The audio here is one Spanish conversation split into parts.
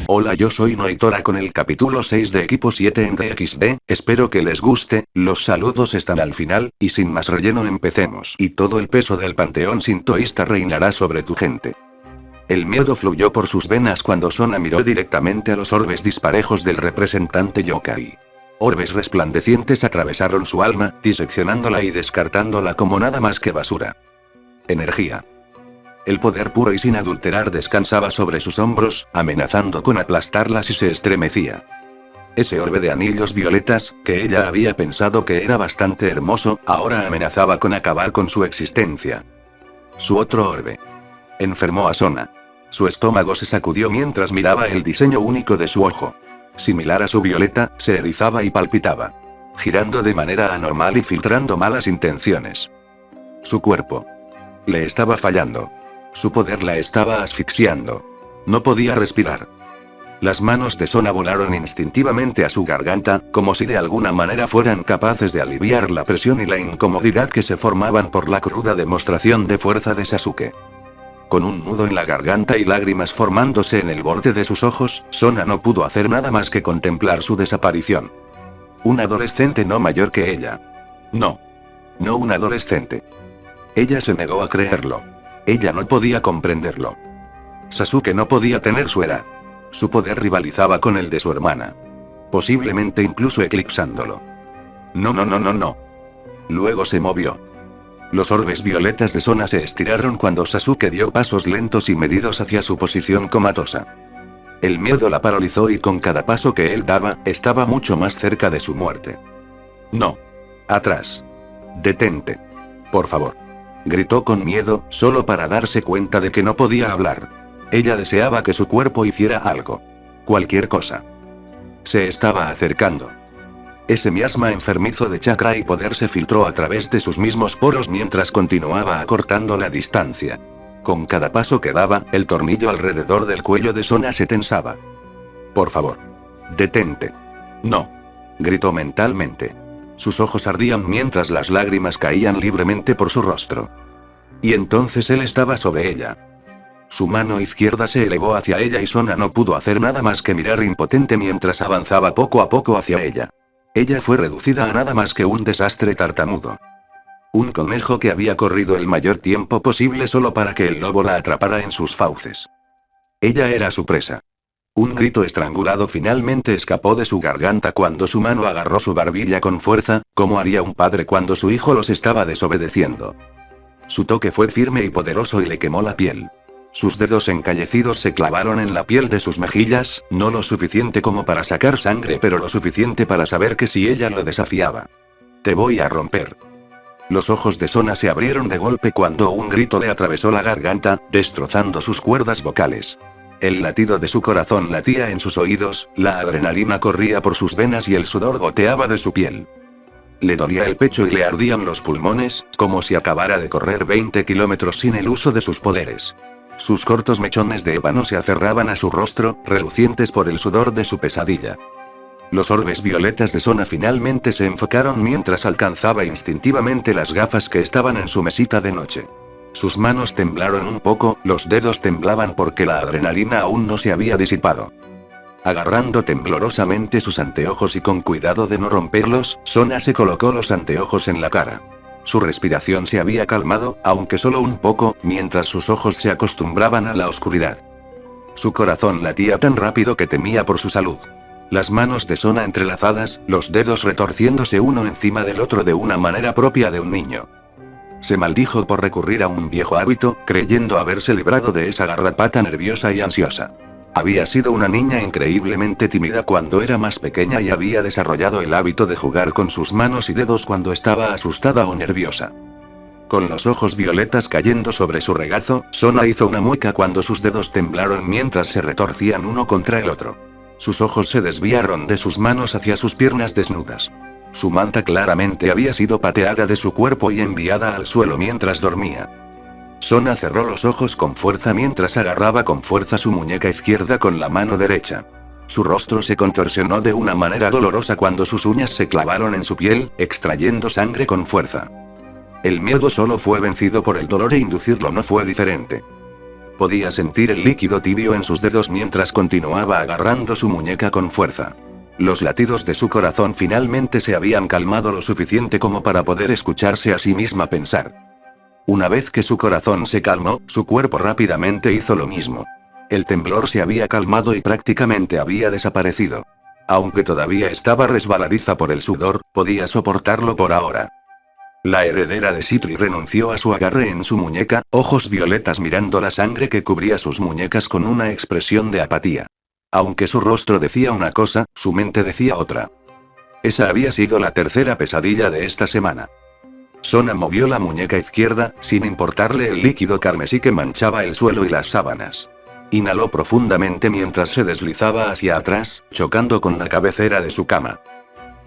Hola, yo soy Noitora con el capítulo 6 de Equipo 7 en DXD, espero que les guste, los saludos están al final, y sin más relleno empecemos. Y todo el peso del panteón sintoísta reinará sobre tu gente. El miedo fluyó por sus venas cuando Sona miró directamente a los orbes disparejos del representante yokai. Orbes resplandecientes atravesaron su alma, diseccionándola y descartándola como nada más que basura. Energía. El poder puro y sin adulterar descansaba sobre sus hombros, amenazando con aplastarla si se estremecía. Ese orbe de anillos violetas, que ella había pensado que era bastante hermoso, ahora amenazaba con acabar con su existencia. Su otro orbe. Enfermó a Sona. Su estómago se sacudió mientras miraba el diseño único de su ojo. Similar a su violeta, se erizaba y palpitaba. Girando de manera anormal y filtrando malas intenciones. Su cuerpo. Le estaba fallando. Su poder la estaba asfixiando. No podía respirar. Las manos de Sona volaron instintivamente a su garganta, como si de alguna manera fueran capaces de aliviar la presión y la incomodidad que se formaban por la cruda demostración de fuerza de Sasuke. Con un nudo en la garganta y lágrimas formándose en el borde de sus ojos, Sona no pudo hacer nada más que contemplar su desaparición. Un adolescente no mayor que ella. No. No un adolescente. Ella se negó a creerlo. Ella no podía comprenderlo. Sasuke no podía tener su edad. Su poder rivalizaba con el de su hermana. Posiblemente incluso eclipsándolo. No. Luego se movió. Los orbes violetas de Sona se estiraron cuando Sasuke dio pasos lentos y medidos hacia su posición comatosa. El miedo la paralizó y con cada paso que él daba, estaba mucho más cerca de su muerte. No. Atrás. Detente. Por favor. Gritó con miedo, solo para darse cuenta de que no podía hablar. Ella deseaba que su cuerpo hiciera algo. Cualquier cosa. Se estaba acercando. Ese miasma enfermizo de chakra y poder se filtró a través de sus mismos poros mientras continuaba acortando la distancia. Con cada paso que daba, el tornillo alrededor del cuello de Sona se tensaba. Por favor. Detente. No. Gritó mentalmente. Sus ojos ardían mientras las lágrimas caían libremente por su rostro. Y entonces él estaba sobre ella. Su mano izquierda se elevó hacia ella y Sona no pudo hacer nada más que mirar impotente mientras avanzaba poco a poco hacia ella. Ella fue reducida a nada más que un desastre tartamudo. Un conejo que había corrido el mayor tiempo posible solo para que el lobo la atrapara en sus fauces. Ella era su presa. Un grito estrangulado finalmente escapó de su garganta cuando su mano agarró su barbilla con fuerza, como haría un padre cuando su hijo los estaba desobedeciendo. Su toque fue firme y poderoso y le quemó la piel. Sus dedos encallecidos se clavaron en la piel de sus mejillas, no lo suficiente como para sacar sangre, pero lo suficiente para saber que si ella lo desafiaba. Te voy a romper. Los ojos de Sona se abrieron de golpe cuando un grito le atravesó la garganta, destrozando sus cuerdas vocales. El latido de su corazón latía en sus oídos, la adrenalina corría por sus venas y el sudor goteaba de su piel. Le dolía el pecho y le ardían los pulmones, como si acabara de correr 20 kilómetros sin el uso de sus poderes. Sus cortos mechones de ébano se aferraban a su rostro, relucientes por el sudor de su pesadilla. Los orbes violetas de Sona finalmente se enfocaron mientras alcanzaba instintivamente las gafas que estaban en su mesita de noche. Sus manos temblaron un poco, los dedos temblaban porque la adrenalina aún no se había disipado. Agarrando temblorosamente sus anteojos y con cuidado de no romperlos, Sona se colocó los anteojos en la cara. Su respiración se había calmado, aunque solo un poco, mientras sus ojos se acostumbraban a la oscuridad. Su corazón latía tan rápido que temía por su salud. Las manos de Sona entrelazadas, los dedos retorciéndose uno encima del otro de una manera propia de un niño. Se maldijo por recurrir a un viejo hábito, creyendo haberse librado de esa garrapata nerviosa y ansiosa. Había sido una niña increíblemente tímida cuando era más pequeña y había desarrollado el hábito de jugar con sus manos y dedos cuando estaba asustada o nerviosa. Con los ojos violetas cayendo sobre su regazo, Sona hizo una mueca cuando sus dedos temblaron mientras se retorcían uno contra el otro. Sus ojos se desviaron de sus manos hacia sus piernas desnudas. Su manta claramente había sido pateada de su cuerpo y enviada al suelo mientras dormía. Sona cerró los ojos con fuerza mientras agarraba con fuerza su muñeca izquierda con la mano derecha. Su rostro se contorsionó de una manera dolorosa cuando sus uñas se clavaron en su piel, extrayendo sangre con fuerza. El miedo solo fue vencido por el dolor e inducirlo no fue diferente. Podía sentir el líquido tibio en sus dedos mientras continuaba agarrando su muñeca con fuerza. Los latidos de su corazón finalmente se habían calmado lo suficiente como para poder escucharse a sí misma pensar. Una vez que su corazón se calmó, su cuerpo rápidamente hizo lo mismo. El temblor se había calmado y prácticamente había desaparecido. Aunque todavía estaba resbaladiza por el sudor, podía soportarlo por ahora. La heredera de Citri renunció a su agarre en su muñeca, ojos violetas mirando la sangre que cubría sus muñecas con una expresión de apatía. Aunque su rostro decía una cosa, su mente decía otra. Esa había sido la tercera pesadilla de esta semana. Sona movió la muñeca izquierda, sin importarle el líquido carmesí que manchaba el suelo y las sábanas. Inhaló profundamente mientras se deslizaba hacia atrás, chocando con la cabecera de su cama.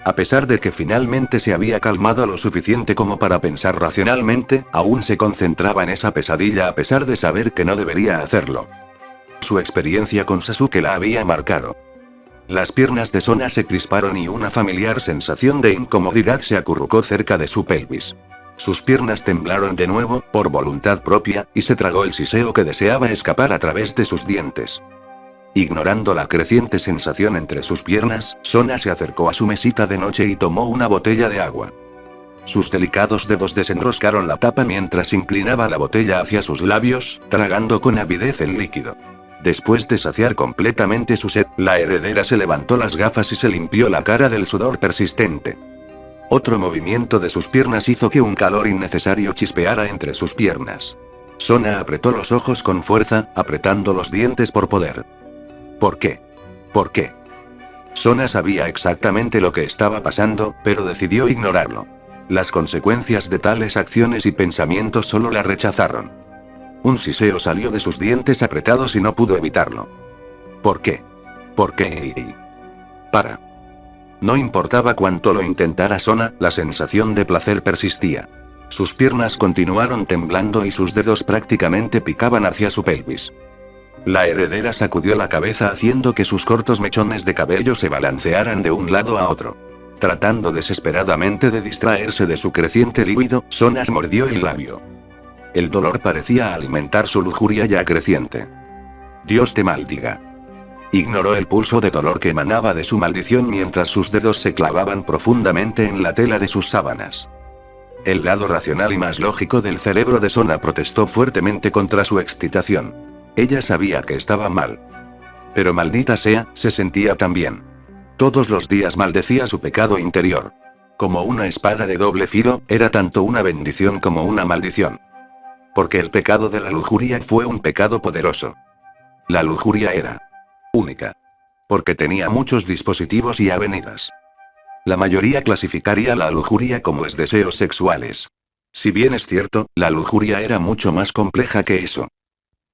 A pesar de que finalmente se había calmado lo suficiente como para pensar racionalmente, aún se concentraba en esa pesadilla a pesar de saber que no debería hacerlo. Su experiencia con Sasuke la había marcado. Las piernas de Sona se crisparon y una familiar sensación de incomodidad se acurrucó cerca de su pelvis. Sus piernas temblaron de nuevo, por voluntad propia, y se tragó el siseo que deseaba escapar a través de sus dientes. Ignorando la creciente sensación entre sus piernas, Sona se acercó a su mesita de noche y tomó una botella de agua. Sus delicados dedos desenroscaron la tapa mientras inclinaba la botella hacia sus labios, tragando con avidez el líquido. Después de saciar completamente su sed, la heredera se levantó las gafas y se limpió la cara del sudor persistente. Otro movimiento de sus piernas hizo que un calor innecesario chispeara entre sus piernas. Sona apretó los ojos con fuerza, apretando los dientes por poder. ¿Por qué? ¿Por qué? Sona sabía exactamente lo que estaba pasando, pero decidió ignorarlo. Las consecuencias de tales acciones y pensamientos solo la rechazaron. Un siseo salió de sus dientes apretados y no pudo evitarlo. ¿Por qué? ¿Por qué? Para. No importaba cuánto lo intentara Sona, la sensación de placer persistía. Sus piernas continuaron temblando y sus dedos prácticamente picaban hacia su pelvis. La heredera sacudió la cabeza haciendo que sus cortos mechones de cabello se balancearan de un lado a otro. Tratando desesperadamente de distraerse de su creciente líbido, Sona mordió el labio. El dolor parecía alimentar su lujuria ya creciente. Dios te maldiga. Ignoró el pulso de dolor que emanaba de su maldición mientras sus dedos se clavaban profundamente en la tela de sus sábanas. El lado racional y más lógico del cerebro de Sona protestó fuertemente contra su excitación. Ella sabía que estaba mal. Pero maldita sea, se sentía tan bien. Todos los días maldecía su pecado interior. Como una espada de doble filo, era tanto una bendición como una maldición. Porque el pecado de la lujuria fue un pecado poderoso. La lujuria era única. Porque tenía muchos dispositivos y avenidas. La mayoría clasificaría la lujuria como deseos sexuales. Si bien es cierto, la lujuria era mucho más compleja que eso.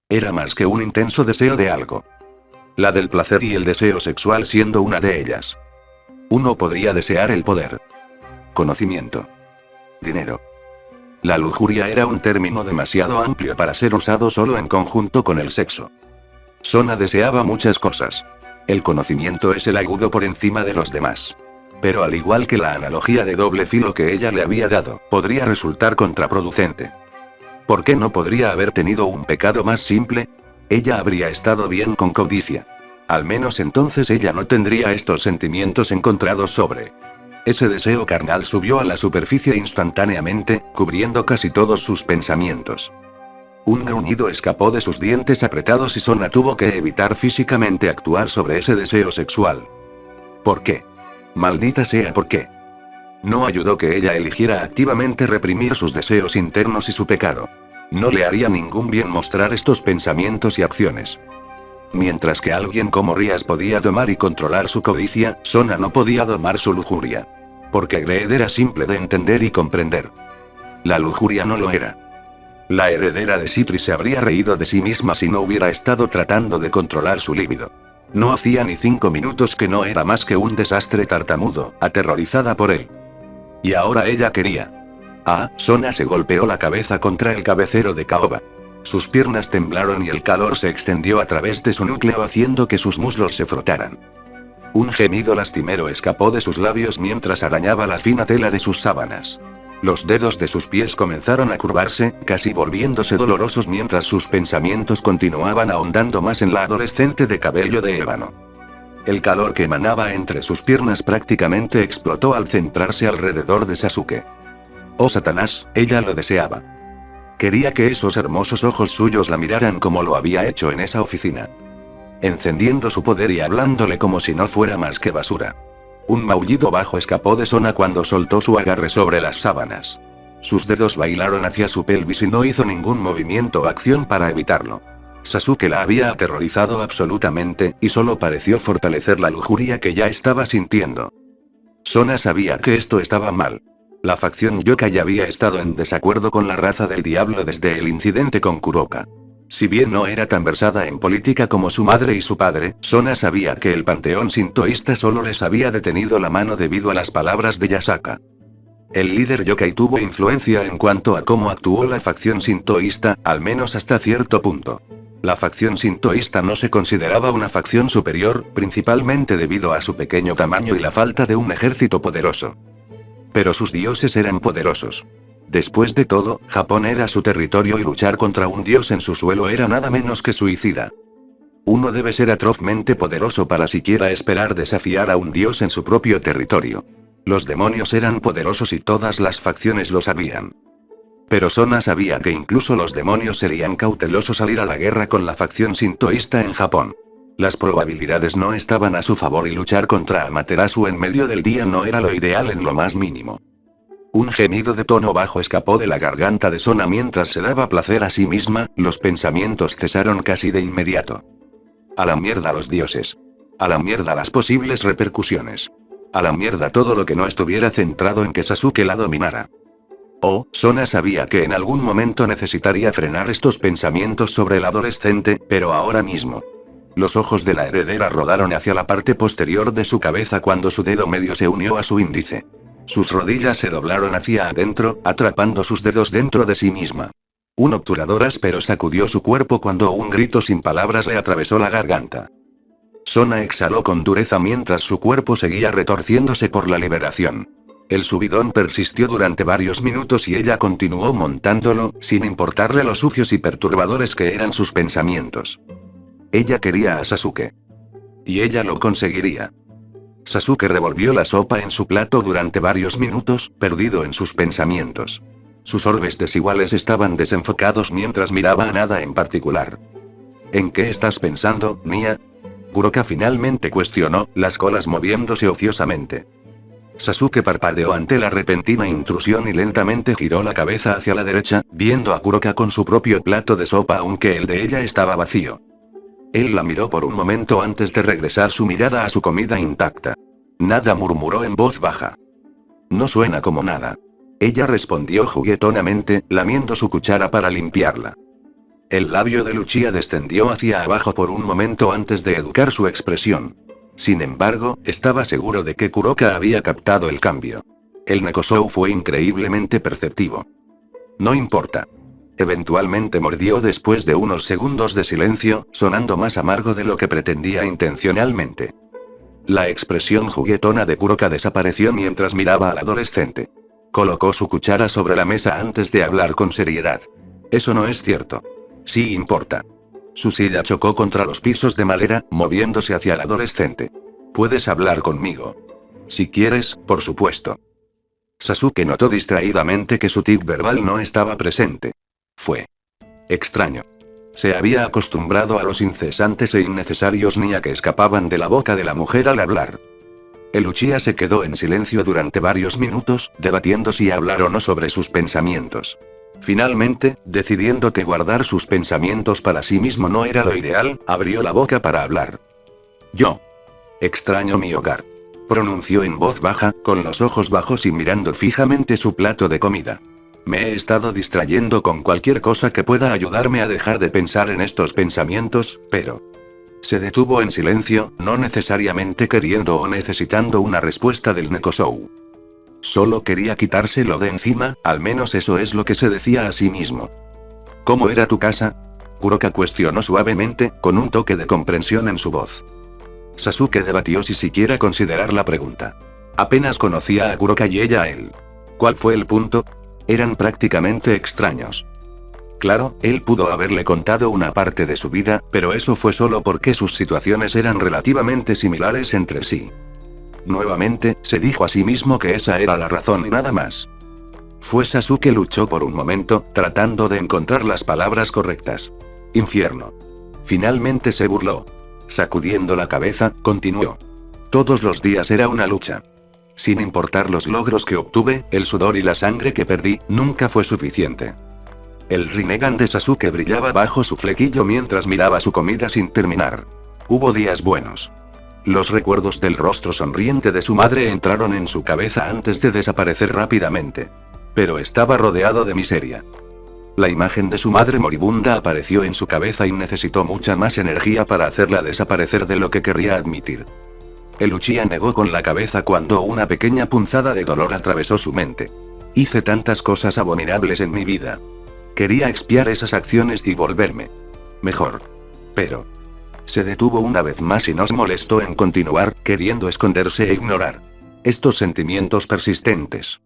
Era más que un intenso deseo de algo. La del placer y el deseo sexual siendo una de ellas. Uno podría desear el poder. Conocimiento. Dinero. La lujuria era un término demasiado amplio para ser usado solo en conjunto con el sexo. Sona deseaba muchas cosas. El conocimiento es el agudo por encima de los demás. Pero al igual que la analogía de doble filo que ella le había dado, podría resultar contraproducente. ¿Por qué no podría haber tenido un pecado más simple? Ella habría estado bien con codicia. Al menos entonces ella no tendría estos sentimientos encontrados sobre. Ese deseo carnal subió a la superficie instantáneamente, cubriendo casi todos sus pensamientos. Un gruñido escapó de sus dientes apretados y Sona tuvo que evitar físicamente actuar sobre ese deseo sexual. ¿Por qué? Maldita sea, ¿por qué? No ayudó que ella eligiera activamente reprimir sus deseos internos y su pecado. No le haría ningún bien mostrar estos pensamientos y acciones. Mientras que alguien como Rias podía domar y controlar su codicia, Sona no podía domar su lujuria. Porque Greed era simple de entender y comprender. La lujuria no lo era. La heredera de Citri se habría reído de sí misma si no hubiera estado tratando de controlar su líbido. No hacía ni 5 minutos que no era más que un desastre tartamudo, aterrorizada por él. Y ahora ella quería. Sona se golpeó la cabeza contra el cabecero de caoba. Sus piernas temblaron y el calor se extendió a través de su núcleo haciendo que sus muslos se frotaran. Un gemido lastimero escapó de sus labios mientras arañaba la fina tela de sus sábanas. Los dedos de sus pies comenzaron a curvarse, casi volviéndose dolorosos mientras sus pensamientos continuaban ahondando más en la adolescente de cabello de ébano. El calor que emanaba entre sus piernas prácticamente explotó al centrarse alrededor de Sasuke. Oh Satanás, ella lo deseaba. Quería que esos hermosos ojos suyos la miraran como lo había hecho en esa oficina. Encendiendo su poder y hablándole como si no fuera más que basura. Un maullido bajo escapó de Sona cuando soltó su agarre sobre las sábanas. Sus dedos bailaron hacia su pelvis y no hizo ningún movimiento o acción para evitarlo. Sasuke la había aterrorizado absolutamente, y solo pareció fortalecer la lujuria que ya estaba sintiendo. Sona sabía que esto estaba mal. La facción Yokai había estado en desacuerdo con la raza del diablo desde el incidente con Kuroka. Si bien no era tan versada en política como su madre y su padre, Sona sabía que el panteón sintoísta solo les había detenido la mano debido a las palabras de Yasaka. El líder Yokai tuvo influencia en cuanto a cómo actuó la facción sintoísta, al menos hasta cierto punto. La facción sintoísta no se consideraba una facción superior, principalmente debido a su pequeño tamaño y la falta de un ejército poderoso. Pero sus dioses eran poderosos. Después de todo, Japón era su territorio y luchar contra un dios en su suelo era nada menos que suicida. Uno debe ser atrozmente poderoso para siquiera esperar desafiar a un dios en su propio territorio. Los demonios eran poderosos y todas las facciones lo sabían. Pero Sona sabía que incluso los demonios serían cautelosos al ir a la guerra con la facción sintoísta en Japón. Las probabilidades no estaban a su favor y luchar contra Amaterasu en medio del día no era lo ideal en lo más mínimo. Un gemido de tono bajo escapó de la garganta de Sona mientras se daba placer a sí misma, los pensamientos cesaron casi de inmediato. A la mierda los dioses. A la mierda las posibles repercusiones. A la mierda todo lo que no estuviera centrado en que Sasuke la dominara. Oh, Sona sabía que en algún momento necesitaría frenar estos pensamientos sobre el adolescente, pero ahora mismo. Los ojos de la heredera rodaron hacia la parte posterior de su cabeza cuando su dedo medio se unió a su índice. Sus rodillas se doblaron hacia adentro, atrapando sus dedos dentro de sí misma. Un obturador áspero sacudió su cuerpo cuando un grito sin palabras le atravesó la garganta. Sona exhaló con dureza mientras su cuerpo seguía retorciéndose por la liberación. El subidón persistió durante varios minutos y ella continuó montándolo, sin importarle lo sucios y perturbadores que eran sus pensamientos. Ella quería a Sasuke. Y ella lo conseguiría. Sasuke revolvió la sopa en su plato durante varios minutos, perdido en sus pensamientos. Sus orbes desiguales estaban desenfocados mientras miraba a nada en particular. ¿En qué estás pensando, Nia? Kuroka finalmente cuestionó, las colas moviéndose ociosamente. Sasuke parpadeó ante la repentina intrusión y lentamente giró la cabeza hacia la derecha, viendo a Kuroka con su propio plato de sopa aunque el de ella estaba vacío. Él la miró por un momento antes de regresar su mirada a su comida intacta. Nada, murmuró en voz baja. No suena como nada. Ella respondió juguetonamente, lamiendo su cuchara para limpiarla. El labio de Luchia descendió hacia abajo por un momento antes de educar su expresión. Sin embargo, estaba seguro de que Kuroka había captado el cambio. El Nekosou fue increíblemente perceptivo. No importa. Eventualmente mordió después de unos segundos de silencio, sonando más amargo de lo que pretendía intencionalmente. La expresión juguetona de Kuroka desapareció mientras miraba al adolescente. Colocó su cuchara sobre la mesa antes de hablar con seriedad. Eso no es cierto. Sí importa. Su silla chocó contra los pisos de madera, moviéndose hacia el adolescente. Puedes hablar conmigo. Si quieres, por supuesto. Sasuke notó distraídamente que su tic verbal no estaba presente. Fue extraño. Se había acostumbrado a los incesantes e innecesarios nia que escapaban de la boca de la mujer al hablar. El Uchiha se quedó en silencio durante varios minutos, debatiendo si hablar o no sobre sus pensamientos. Finalmente, decidiendo que guardar sus pensamientos para sí mismo no era lo ideal, abrió la boca para hablar. Yo extraño mi hogar. Pronunció en voz baja, con los ojos bajos y mirando fijamente su plato de comida. Me he estado distrayendo con cualquier cosa que pueda ayudarme a dejar de pensar en estos pensamientos, pero... Se detuvo en silencio, no necesariamente queriendo o necesitando una respuesta del Nekosou. Solo quería quitárselo de encima, al menos eso es lo que se decía a sí mismo. ¿Cómo era tu casa? Kuroka cuestionó suavemente, con un toque de comprensión en su voz. Sasuke debatió si siquiera considerar la pregunta. Apenas conocía a Kuroka y ella a él. ¿Cuál fue el punto? Eran prácticamente extraños. Claro, él pudo haberle contado una parte de su vida, pero eso fue solo porque sus situaciones eran relativamente similares entre sí. Nuevamente, se dijo a sí mismo que esa era la razón y nada más. Sasuke luchó por un momento, tratando de encontrar las palabras correctas. Infierno. Finalmente se burló. Sacudiendo la cabeza, continuó. Todos los días era una lucha. Sin importar los logros que obtuve, el sudor y la sangre que perdí, nunca fue suficiente. El Rinnegan de Sasuke brillaba bajo su flequillo mientras miraba su comida sin terminar. Hubo días buenos. Los recuerdos del rostro sonriente de su madre entraron en su cabeza antes de desaparecer rápidamente. Pero estaba rodeado de miseria. La imagen de su madre moribunda apareció en su cabeza y necesitó mucha más energía para hacerla desaparecer de lo que querría admitir. El Uchiha negó con la cabeza cuando una pequeña punzada de dolor atravesó su mente. Hice tantas cosas abominables en mi vida. Quería expiar esas acciones y volverme mejor. Pero se detuvo una vez más y no se molestó en continuar, queriendo esconderse e ignorar estos sentimientos persistentes.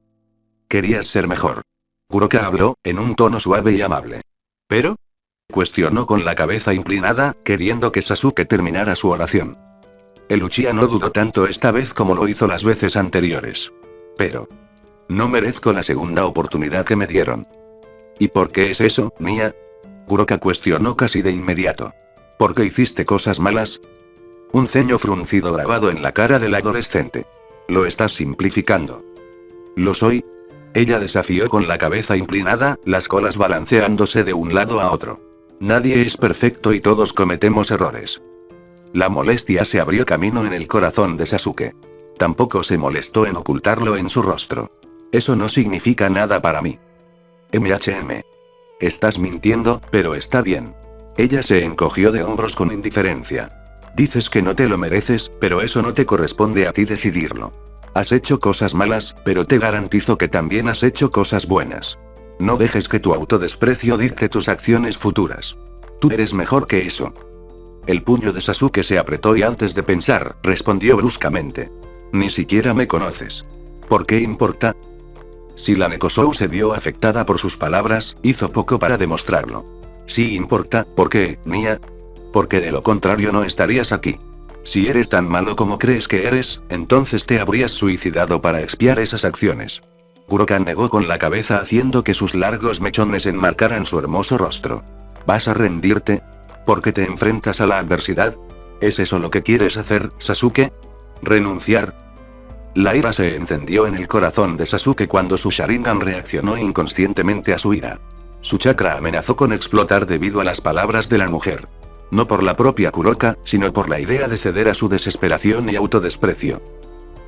Querías ser mejor. Kuroka habló, en un tono suave y amable. ¿Pero? Cuestionó con la cabeza inclinada, queriendo que Sasuke terminara su oración. El Uchiha no dudó tanto esta vez como lo hizo las veces anteriores. Pero no merezco la segunda oportunidad que me dieron. ¿Y por qué es eso, Nia? Kuroka cuestionó casi de inmediato. ¿Por qué hiciste cosas malas? Un ceño fruncido grabado en la cara del adolescente. Lo estás simplificando. ¿Lo soy? Ella desafió con la cabeza inclinada, las colas balanceándose de un lado a otro. Nadie es perfecto y todos cometemos errores. La molestia se abrió camino en el corazón de Sasuke. Tampoco se molestó en ocultarlo en su rostro. Eso no significa nada para mí. Estás mintiendo, pero está bien. Ella se encogió de hombros con indiferencia. Dices que no te lo mereces, pero eso no te corresponde a ti decidirlo. Has hecho cosas malas, pero te garantizo que también has hecho cosas buenas. No dejes que tu autodesprecio dicte tus acciones futuras. Tú eres mejor que eso. El puño de Sasuke se apretó y antes de pensar, respondió bruscamente. Ni siquiera me conoces. ¿Por qué importa? Si la Nekosou se vio afectada por sus palabras, hizo poco para demostrarlo. Sí importa, ¿por qué, Nia? Porque de lo contrario no estarías aquí. Si eres tan malo como crees que eres, entonces te habrías suicidado para expiar esas acciones. Kuroka negó con la cabeza haciendo que sus largos mechones enmarcaran su hermoso rostro. ¿Vas a rendirte? ¿Por qué te enfrentas a la adversidad? ¿Es eso lo que quieres hacer, Sasuke? ¿Renunciar? La ira se encendió en el corazón de Sasuke cuando su Sharingan reaccionó inconscientemente a su ira. Su chakra amenazó con explotar debido a las palabras de la mujer. No por la propia Kuroka, sino por la idea de ceder a su desesperación y autodesprecio.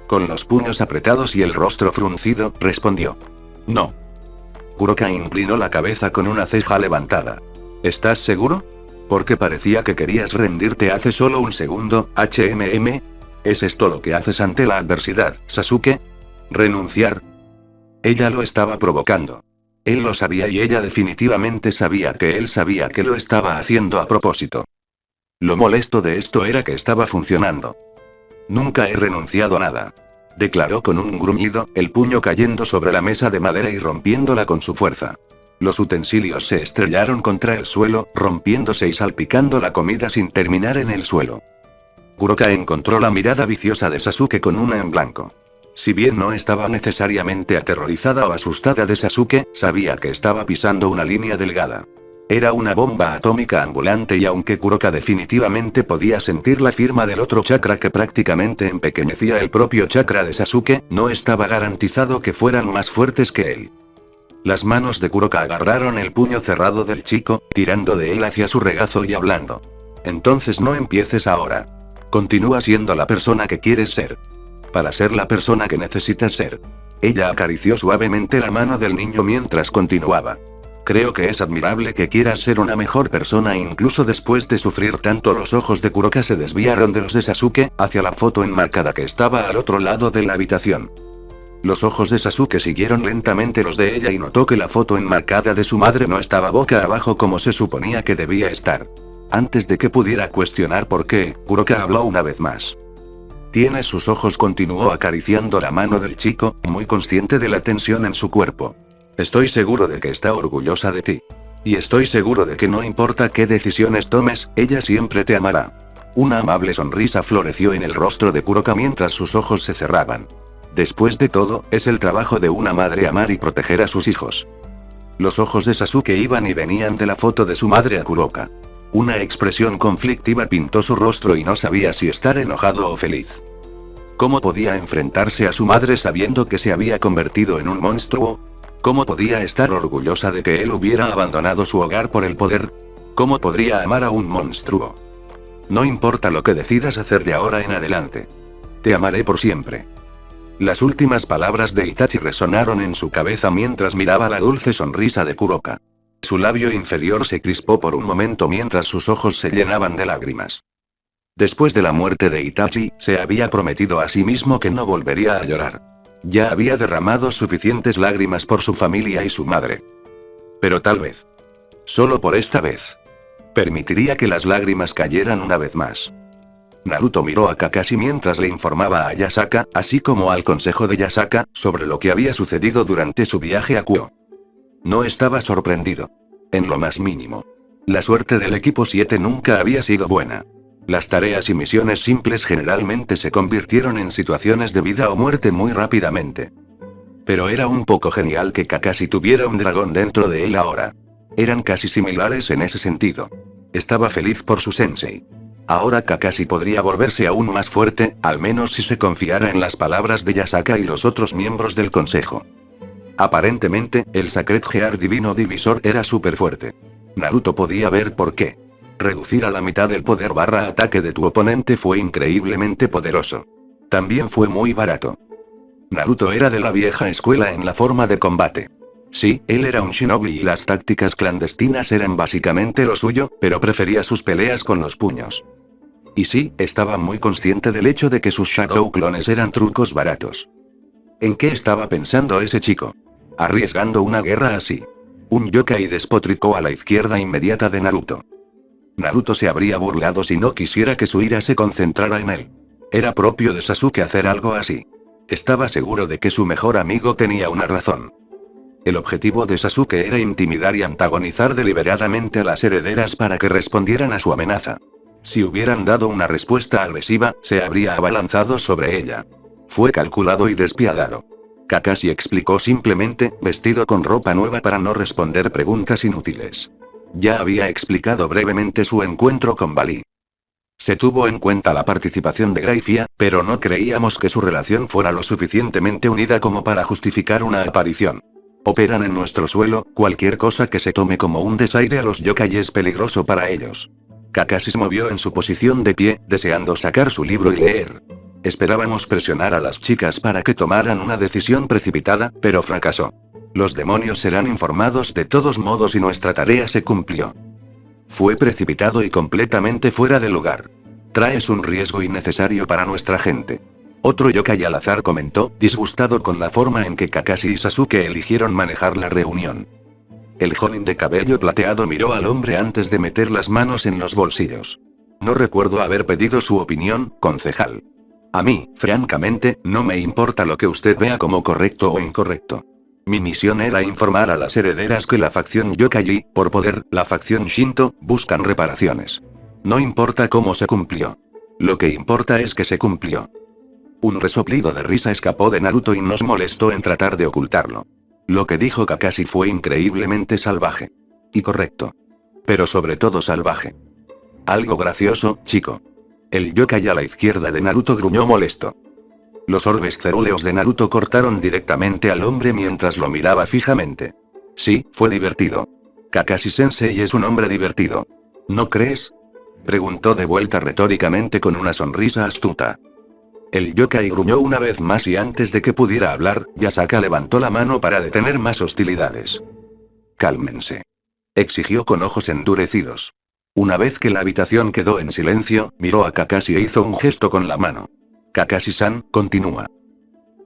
Con los puños apretados y el rostro fruncido, respondió. No. Kuroka inclinó la cabeza con una ceja levantada. ¿Estás seguro? Porque parecía que querías rendirte hace solo un segundo, ¿Es esto lo que haces ante la adversidad, Sasuke? ¿Renunciar? Ella lo estaba provocando. Él lo sabía y ella definitivamente sabía que él sabía que lo estaba haciendo a propósito. Lo molesto de esto era que estaba funcionando. Nunca he renunciado a nada. Declaró con un gruñido, el puño cayendo sobre la mesa de madera y rompiéndola con su fuerza. Los utensilios se estrellaron contra el suelo, rompiéndose y salpicando la comida sin terminar en el suelo. Kuroka encontró la mirada viciosa de Sasuke con una en blanco. Si bien no estaba necesariamente aterrorizada o asustada de Sasuke, sabía que estaba pisando una línea delgada. Era una bomba atómica ambulante y aunque Kuroka definitivamente podía sentir la firma del otro chakra que prácticamente empequeñecía el propio chakra de Sasuke, no estaba garantizado que fueran más fuertes que él. Las manos de Kuroka agarraron el puño cerrado del chico, tirando de él hacia su regazo y hablando. Entonces no empieces ahora. Continúa siendo la persona que quieres ser. Para ser la persona que necesitas ser. Ella acarició suavemente la mano del niño mientras continuaba. Creo que es admirable que quieras ser una mejor persona incluso después de sufrir tanto. Los ojos de Kuroka se desviaron de los de Sasuke, hacia la foto enmarcada que estaba al otro lado de la habitación. Los ojos de Sasuke siguieron lentamente los de ella y notó que la foto enmarcada de su madre no estaba boca abajo como se suponía que debía estar. Antes de que pudiera cuestionar por qué, Kuroka habló una vez más. Tienes sus ojos, continuó acariciando la mano del chico, muy consciente de la tensión en su cuerpo. Estoy seguro de que está orgullosa de ti. Y estoy seguro de que no importa qué decisiones tomes, ella siempre te amará. Una amable sonrisa floreció en el rostro de Kuroka mientras sus ojos se cerraban. Después de todo, es el trabajo de una madre amar y proteger a sus hijos. Los ojos de Sasuke iban y venían de la foto de su madre a Kuroka. Una expresión conflictiva pintó su rostro y no sabía si estar enojado o feliz. ¿Cómo podía enfrentarse a su madre sabiendo que se había convertido en un monstruo? ¿Cómo podía estar orgullosa de que él hubiera abandonado su hogar por el poder? ¿Cómo podría amar a un monstruo? No importa lo que decidas hacer de ahora en adelante. Te amaré por siempre. Las últimas palabras de Itachi resonaron en su cabeza mientras miraba la dulce sonrisa de Kuroka. Su labio inferior se crispó por un momento mientras sus ojos se llenaban de lágrimas. Después de la muerte de Itachi, se había prometido a sí mismo que no volvería a llorar. Ya había derramado suficientes lágrimas por su familia y su madre. Pero tal vez, solo por esta vez, permitiría que las lágrimas cayeran una vez más. Naruto miró a Kakashi mientras le informaba a Yasaka, así como al consejo de Yasaka, sobre lo que había sucedido durante su viaje a Kuo. No estaba sorprendido. En lo más mínimo. La suerte del equipo 7 nunca había sido buena. Las tareas y misiones simples generalmente se convirtieron en situaciones de vida o muerte muy rápidamente. Pero era un poco genial que Kakashi tuviera un dragón dentro de él ahora. Eran casi similares en ese sentido. Estaba feliz por su sensei. Ahora Kakashi podría volverse aún más fuerte, al menos si se confiara en las palabras de Yasaka y los otros miembros del consejo. Aparentemente, el Sacred Gear Divino Divisor era súper fuerte. Naruto podía ver por qué. Reducir a la mitad el poder / ataque de tu oponente fue increíblemente poderoso. También fue muy barato. Naruto era de la vieja escuela en la forma de combate. Sí, él era un shinobi y las tácticas clandestinas eran básicamente lo suyo, pero prefería sus peleas con los puños. Y sí, estaba muy consciente del hecho de que sus Shadow clones eran trucos baratos. ¿En qué estaba pensando ese chico? Arriesgando una guerra así. Un yokai despotricó a la izquierda inmediata de Naruto. Naruto se habría burlado si no quisiera que su ira se concentrara en él. Era propio de Sasuke hacer algo así. Estaba seguro de que su mejor amigo tenía una razón. El objetivo de Sasuke era intimidar y antagonizar deliberadamente a las herederas para que respondieran a su amenaza. Si hubieran dado una respuesta agresiva, se habría abalanzado sobre ella. Fue calculado y despiadado. Kakashi explicó simplemente, vestido con ropa nueva para no responder preguntas inútiles. Ya había explicado brevemente su encuentro con Bali. Se tuvo en cuenta la participación de Graifia, pero no creíamos que su relación fuera lo suficientemente unida como para justificar una aparición. Operan en nuestro suelo, cualquier cosa que se tome como un desaire a los yokai es peligroso para ellos. Kakashi se movió en su posición de pie, deseando sacar su libro y leer. Esperábamos presionar a las chicas para que tomaran una decisión precipitada, pero fracasó. Los demonios serán informados de todos modos y nuestra tarea se cumplió. Fue precipitado y completamente fuera de lugar. Traes un riesgo innecesario para nuestra gente. Otro yokai al azar comentó, disgustado con la forma en que Kakashi y Sasuke eligieron manejar la reunión. El jonin de cabello plateado miró al hombre antes de meter las manos en los bolsillos. No recuerdo haber pedido su opinión, concejal. A mí, francamente, no me importa lo que usted vea como correcto o incorrecto. Mi misión era informar a las herederas que la facción yokai y, por poder, la facción Shinto, buscan reparaciones. No importa cómo se cumplió. Lo que importa es que se cumplió. Un resoplido de risa escapó de Naruto y nos molestó en tratar de ocultarlo. Lo que dijo Kakashi fue increíblemente salvaje. Y correcto. Pero sobre todo salvaje. Algo gracioso, chico. El yokai a la izquierda de Naruto gruñó molesto. Los orbes cerúleos de Naruto cortaron directamente al hombre mientras lo miraba fijamente. Sí, fue divertido. Kakashi-sensei es un hombre divertido. ¿No crees? Preguntó de vuelta retóricamente con una sonrisa astuta. El yokai gruñó una vez más y antes de que pudiera hablar, Yasaka levantó la mano para detener más hostilidades. Cálmense. Exigió con ojos endurecidos. Una vez que la habitación quedó en silencio, miró a Kakashi e hizo un gesto con la mano. Kakashi-san, continúa.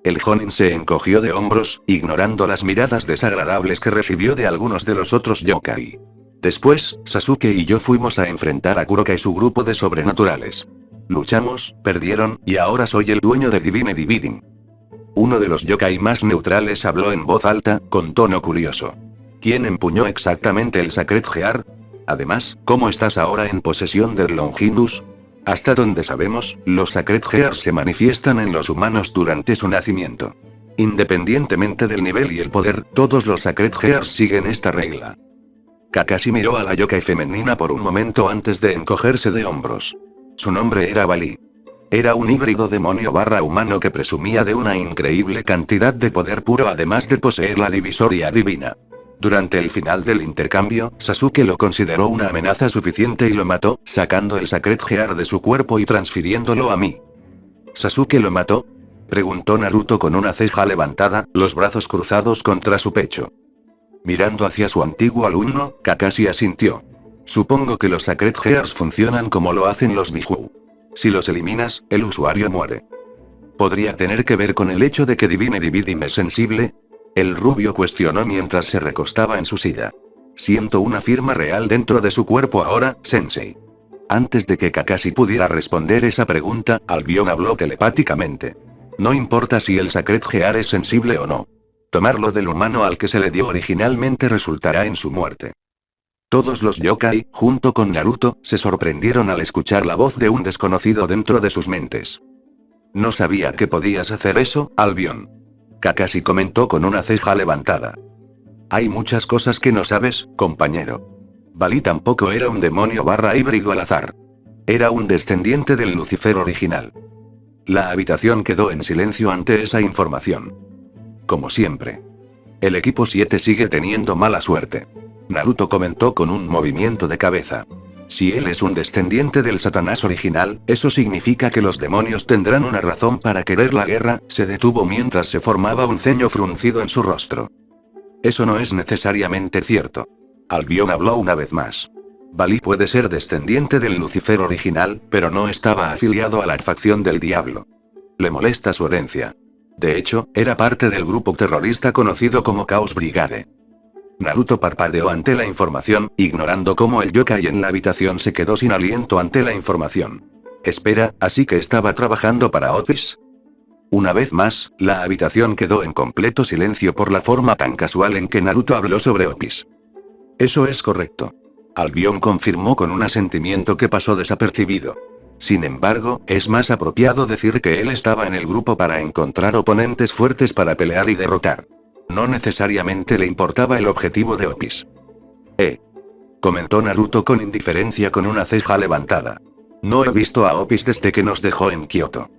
El jonin se encogió de hombros, ignorando las miradas desagradables que recibió de algunos de los otros yokai. Después, Sasuke y yo fuimos a enfrentar a Kuroka y su grupo de sobrenaturales. Luchamos, perdieron, y ahora soy el dueño de Divine Dividing. Uno de los yokai más neutrales habló en voz alta, con tono curioso. ¿Quién empuñó exactamente el Sacred Gear? Además, ¿cómo estás ahora en posesión del Longinus? Hasta donde sabemos, los Sacred Gears se manifiestan en los humanos durante su nacimiento. Independientemente del nivel y el poder, todos los Sacred Gears siguen esta regla. Kakashi miró a la yokai femenina por un momento antes de encogerse de hombros. Su nombre era Bali. Era un híbrido demonio/humano que presumía de una increíble cantidad de poder puro además de poseer la divisoria divina. Durante el final del intercambio, Sasuke lo consideró una amenaza suficiente y lo mató, sacando el Sacred Gear de su cuerpo y transfiriéndolo a mí. ¿Sasuke lo mató?, preguntó Naruto con una ceja levantada, los brazos cruzados contra su pecho. Mirando hacia su antiguo alumno, Kakashi asintió. Supongo que los Sacred Gears funcionan como lo hacen los Biju. Si los eliminas, el usuario muere. ¿Podría tener que ver con el hecho de que Divine Dividing es sensible? El rubio cuestionó mientras se recostaba en su silla. Siento una firma real dentro de su cuerpo ahora, sensei. Antes de que Kakashi pudiera responder esa pregunta, Albion habló telepáticamente. No importa si el Sacred Gear es sensible o no. Tomarlo del humano al que se le dio originalmente resultará en su muerte. Todos los yokai, junto con Naruto, se sorprendieron al escuchar la voz de un desconocido dentro de sus mentes. No sabía que podías hacer eso, Albion. Kakashi comentó con una ceja levantada. Hay muchas cosas que no sabes, compañero. Bali tampoco era un demonio/híbrido al azar. Era un descendiente del Lucifer original. La habitación quedó en silencio ante esa información. Como siempre. El equipo 7 sigue teniendo mala suerte. Naruto comentó con un movimiento de cabeza. Si él es un descendiente del Satanás original, eso significa que los demonios tendrán una razón para querer la guerra. Se detuvo mientras se formaba un ceño fruncido en su rostro. Eso no es necesariamente cierto. Albion habló una vez más. Bali puede ser descendiente del Lucifer original, pero no estaba afiliado a la facción del diablo. Le molesta su herencia. De hecho, era parte del grupo terrorista conocido como Chaos Brigade. Naruto parpadeó ante la información, ignorando cómo el yokai en la habitación se quedó sin aliento ante la información. Espera, ¿así que estaba trabajando para Otis? Una vez más, la habitación quedó en completo silencio por la forma tan casual en que Naruto habló sobre Otis. Eso es correcto. Albion confirmó con un asentimiento que pasó desapercibido. Sin embargo, es más apropiado decir que él estaba en el grupo para encontrar oponentes fuertes para pelear y derrotar. No necesariamente le importaba el objetivo de Otis. Comentó Naruto con indiferencia con una ceja levantada. No he visto a Otis desde que nos dejó en Kioto.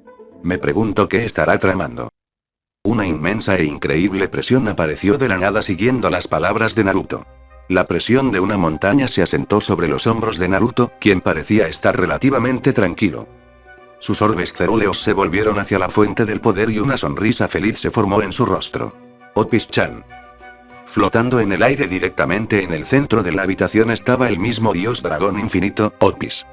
Me pregunto qué estará tramando. Una inmensa e increíble presión apareció de la nada siguiendo las palabras de Naruto. La presión de una montaña se asentó sobre los hombros de Naruto, quien parecía estar relativamente tranquilo. Sus orbes cerúleos se volvieron hacia la fuente del poder y una sonrisa feliz se formó en su rostro. Otis-chan. Flotando en el aire directamente en el centro de la habitación estaba el mismo dios dragón infinito, Otis.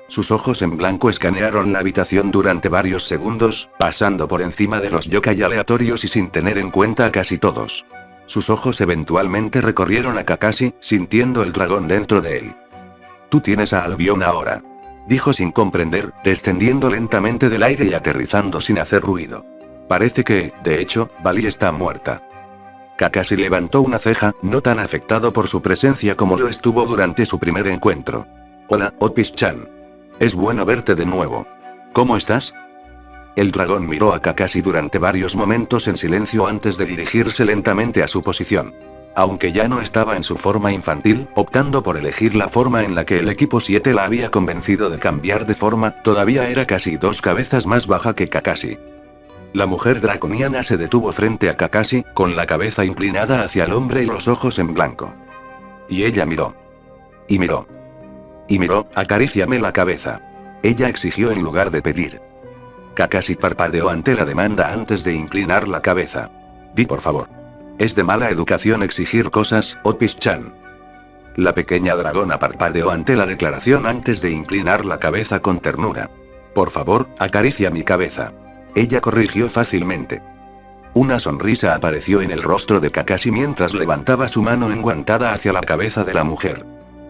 Sus ojos en blanco escanearon la habitación durante varios segundos, pasando por encima de los yokai aleatorios y sin tener en cuenta a casi todos. Sus ojos eventualmente recorrieron a Kakashi, sintiendo el dragón dentro de él. Tú tienes a Albion ahora. Dijo sin comprender, descendiendo lentamente del aire y aterrizando sin hacer ruido. Parece que, de hecho, Bali está muerta. Kakashi levantó una ceja, no tan afectado por su presencia como lo estuvo durante su primer encuentro. Hola, Otis-chan. Es bueno verte de nuevo. ¿Cómo estás? El dragón miró a Kakashi durante varios momentos en silencio antes de dirigirse lentamente a su posición. Aunque ya no estaba en su forma infantil, optando por elegir la forma en la que el equipo 7 la había convencido de cambiar de forma, todavía era casi 2 cabezas más baja que Kakashi. La mujer draconiana se detuvo frente a Kakashi, con la cabeza inclinada hacia el hombre y los ojos en blanco. Y ella miró. Y miró. Y miró, acaríciame la cabeza. Ella exigió en lugar de pedir. Kakashi parpadeó ante la demanda antes de inclinar la cabeza. Di por favor. Es de mala educación exigir cosas, Otis-chan. La pequeña dragona parpadeó ante la declaración antes de inclinar la cabeza con ternura. Por favor, acaricia mi cabeza. Ella corrigió fácilmente. Una sonrisa apareció en el rostro de Kakashi mientras levantaba su mano enguantada hacia la cabeza de la mujer.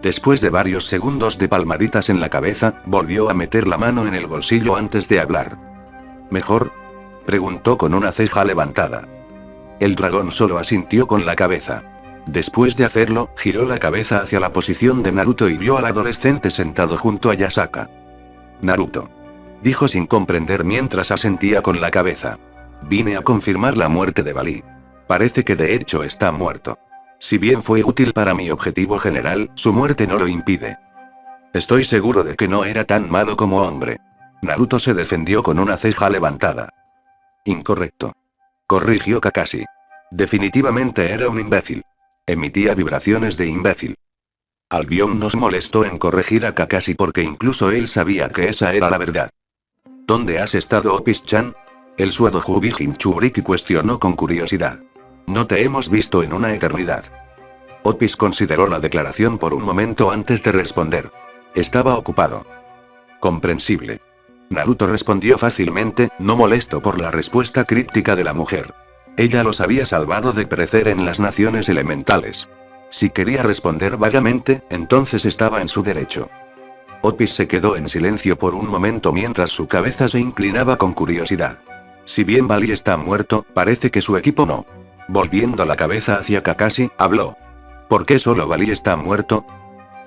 Después de varios segundos de palmaditas en la cabeza, volvió a meter la mano en el bolsillo antes de hablar. ¿Mejor?, preguntó con una ceja levantada. El dragón solo asintió con la cabeza. Después de hacerlo, giró la cabeza hacia la posición de Naruto y vio al adolescente sentado junto a Yasaka. Naruto, dijo sin comprender mientras asentía con la cabeza. Vine a confirmar la muerte de Bali. Parece que de hecho está muerto. Si bien fue útil para mi objetivo general, su muerte no lo impide. Estoy seguro de que no era tan malo como hombre. Naruto se defendió con una ceja levantada. Incorrecto, corrigió Kakashi. Definitivamente era un imbécil. Emitía vibraciones de imbécil. Albion nos molestó en corregir a Kakashi porque incluso él sabía que esa era la verdad. ¿Dónde has estado, Opis-chan? El Suadojubi Jinchuriki cuestionó con curiosidad. No te hemos visto en una eternidad. Opis consideró la declaración por un momento antes de responder. Estaba ocupado. Comprensible. Naruto respondió fácilmente, no molesto por la respuesta críptica de la mujer. Ella los había salvado de perecer en las naciones elementales. Si quería responder vagamente, entonces estaba en su derecho. Opis se quedó en silencio por un momento mientras su cabeza se inclinaba con curiosidad. Si bien Bali está muerto, parece que su equipo no. Volviendo la cabeza hacia Kakashi, habló. ¿Por qué solo Bali está muerto?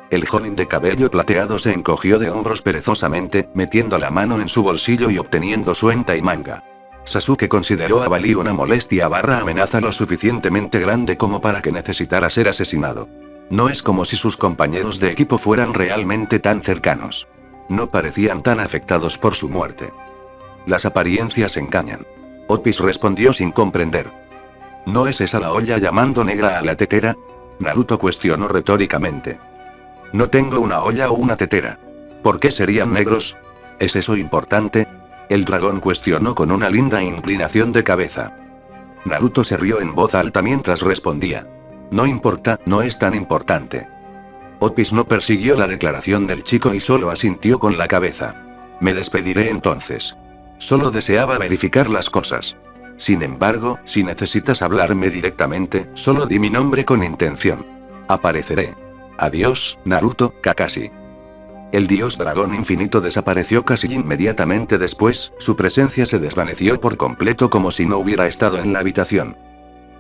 El jonin de cabello plateado se encogió de hombros perezosamente, metiendo la mano en su bolsillo y obteniendo su enta y manga. Sasuke consideró a Bali una molestia / amenaza lo suficientemente grande como para que necesitara ser asesinado. No es como si sus compañeros de equipo fueran realmente tan cercanos. No parecían tan afectados por su muerte. Las apariencias engañan. Opis respondió sin comprender. ¿No es esa la olla llamando negra a la tetera? Naruto cuestionó retóricamente. No tengo una olla o una tetera. ¿Por qué serían negros? ¿Es eso importante? El dragón cuestionó con una linda inclinación de cabeza. Naruto se rió en voz alta mientras respondía. No importa, no es tan importante. Opis no persiguió la declaración del chico y solo asintió con la cabeza. Me despediré entonces. Solo deseaba verificar las cosas. Sin embargo, si necesitas hablarme directamente, solo di mi nombre con intención. Apareceré. Adiós, Naruto, Kakashi. El dios dragón infinito desapareció casi inmediatamente después, su presencia se desvaneció por completo como si no hubiera estado en la habitación.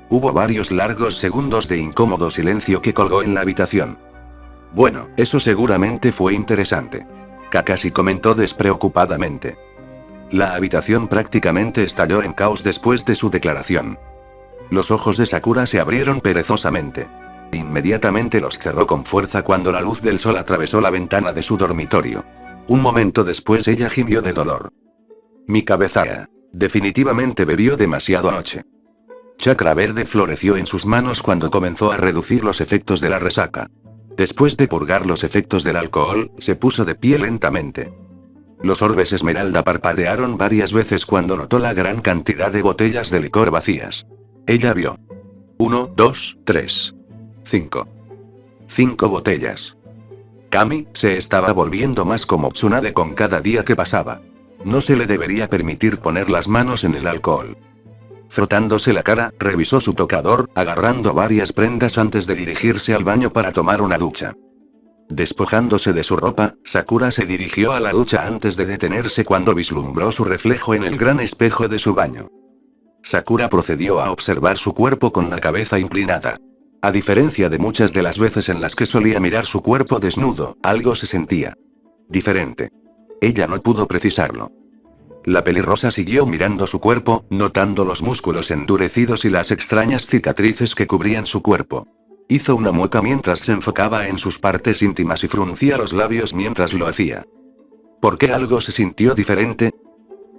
Hubo varios largos segundos de incómodo silencio que colgó en la habitación. Bueno, eso seguramente fue interesante. Kakashi comentó despreocupadamente. La habitación prácticamente estalló en caos después de su declaración. Los ojos de Sakura se abrieron perezosamente. Inmediatamente los cerró con fuerza cuando la luz del sol atravesó la ventana de su dormitorio. Un momento después ella gimió de dolor. Mi cabeza. Definitivamente bebió demasiado anoche. Chakra verde floreció en sus manos cuando comenzó a reducir los efectos de la resaca. Después de purgar los efectos del alcohol, se puso de pie lentamente. Los orbes esmeralda parpadearon varias veces cuando notó la gran cantidad de botellas de licor vacías. Ella vio. 1, 2, 3. 5. 5 botellas. Kami se estaba volviendo más como Tsunade con cada día que pasaba. No se le debería permitir poner las manos en el alcohol. Frotándose la cara, revisó su tocador, agarrando varias prendas antes de dirigirse al baño para tomar una ducha. Despojándose de su ropa, Sakura se dirigió a la ducha antes de detenerse cuando vislumbró su reflejo en el gran espejo de su baño. Sakura procedió a observar su cuerpo con la cabeza inclinada. A diferencia de muchas de las veces en las que solía mirar su cuerpo desnudo, algo se sentía diferente. Ella no pudo precisarlo. La pelirrosa siguió mirando su cuerpo, notando los músculos endurecidos y las extrañas cicatrices que cubrían su cuerpo. Hizo una mueca mientras se enfocaba en sus partes íntimas y fruncía los labios mientras lo hacía. ¿Por qué algo se sintió diferente?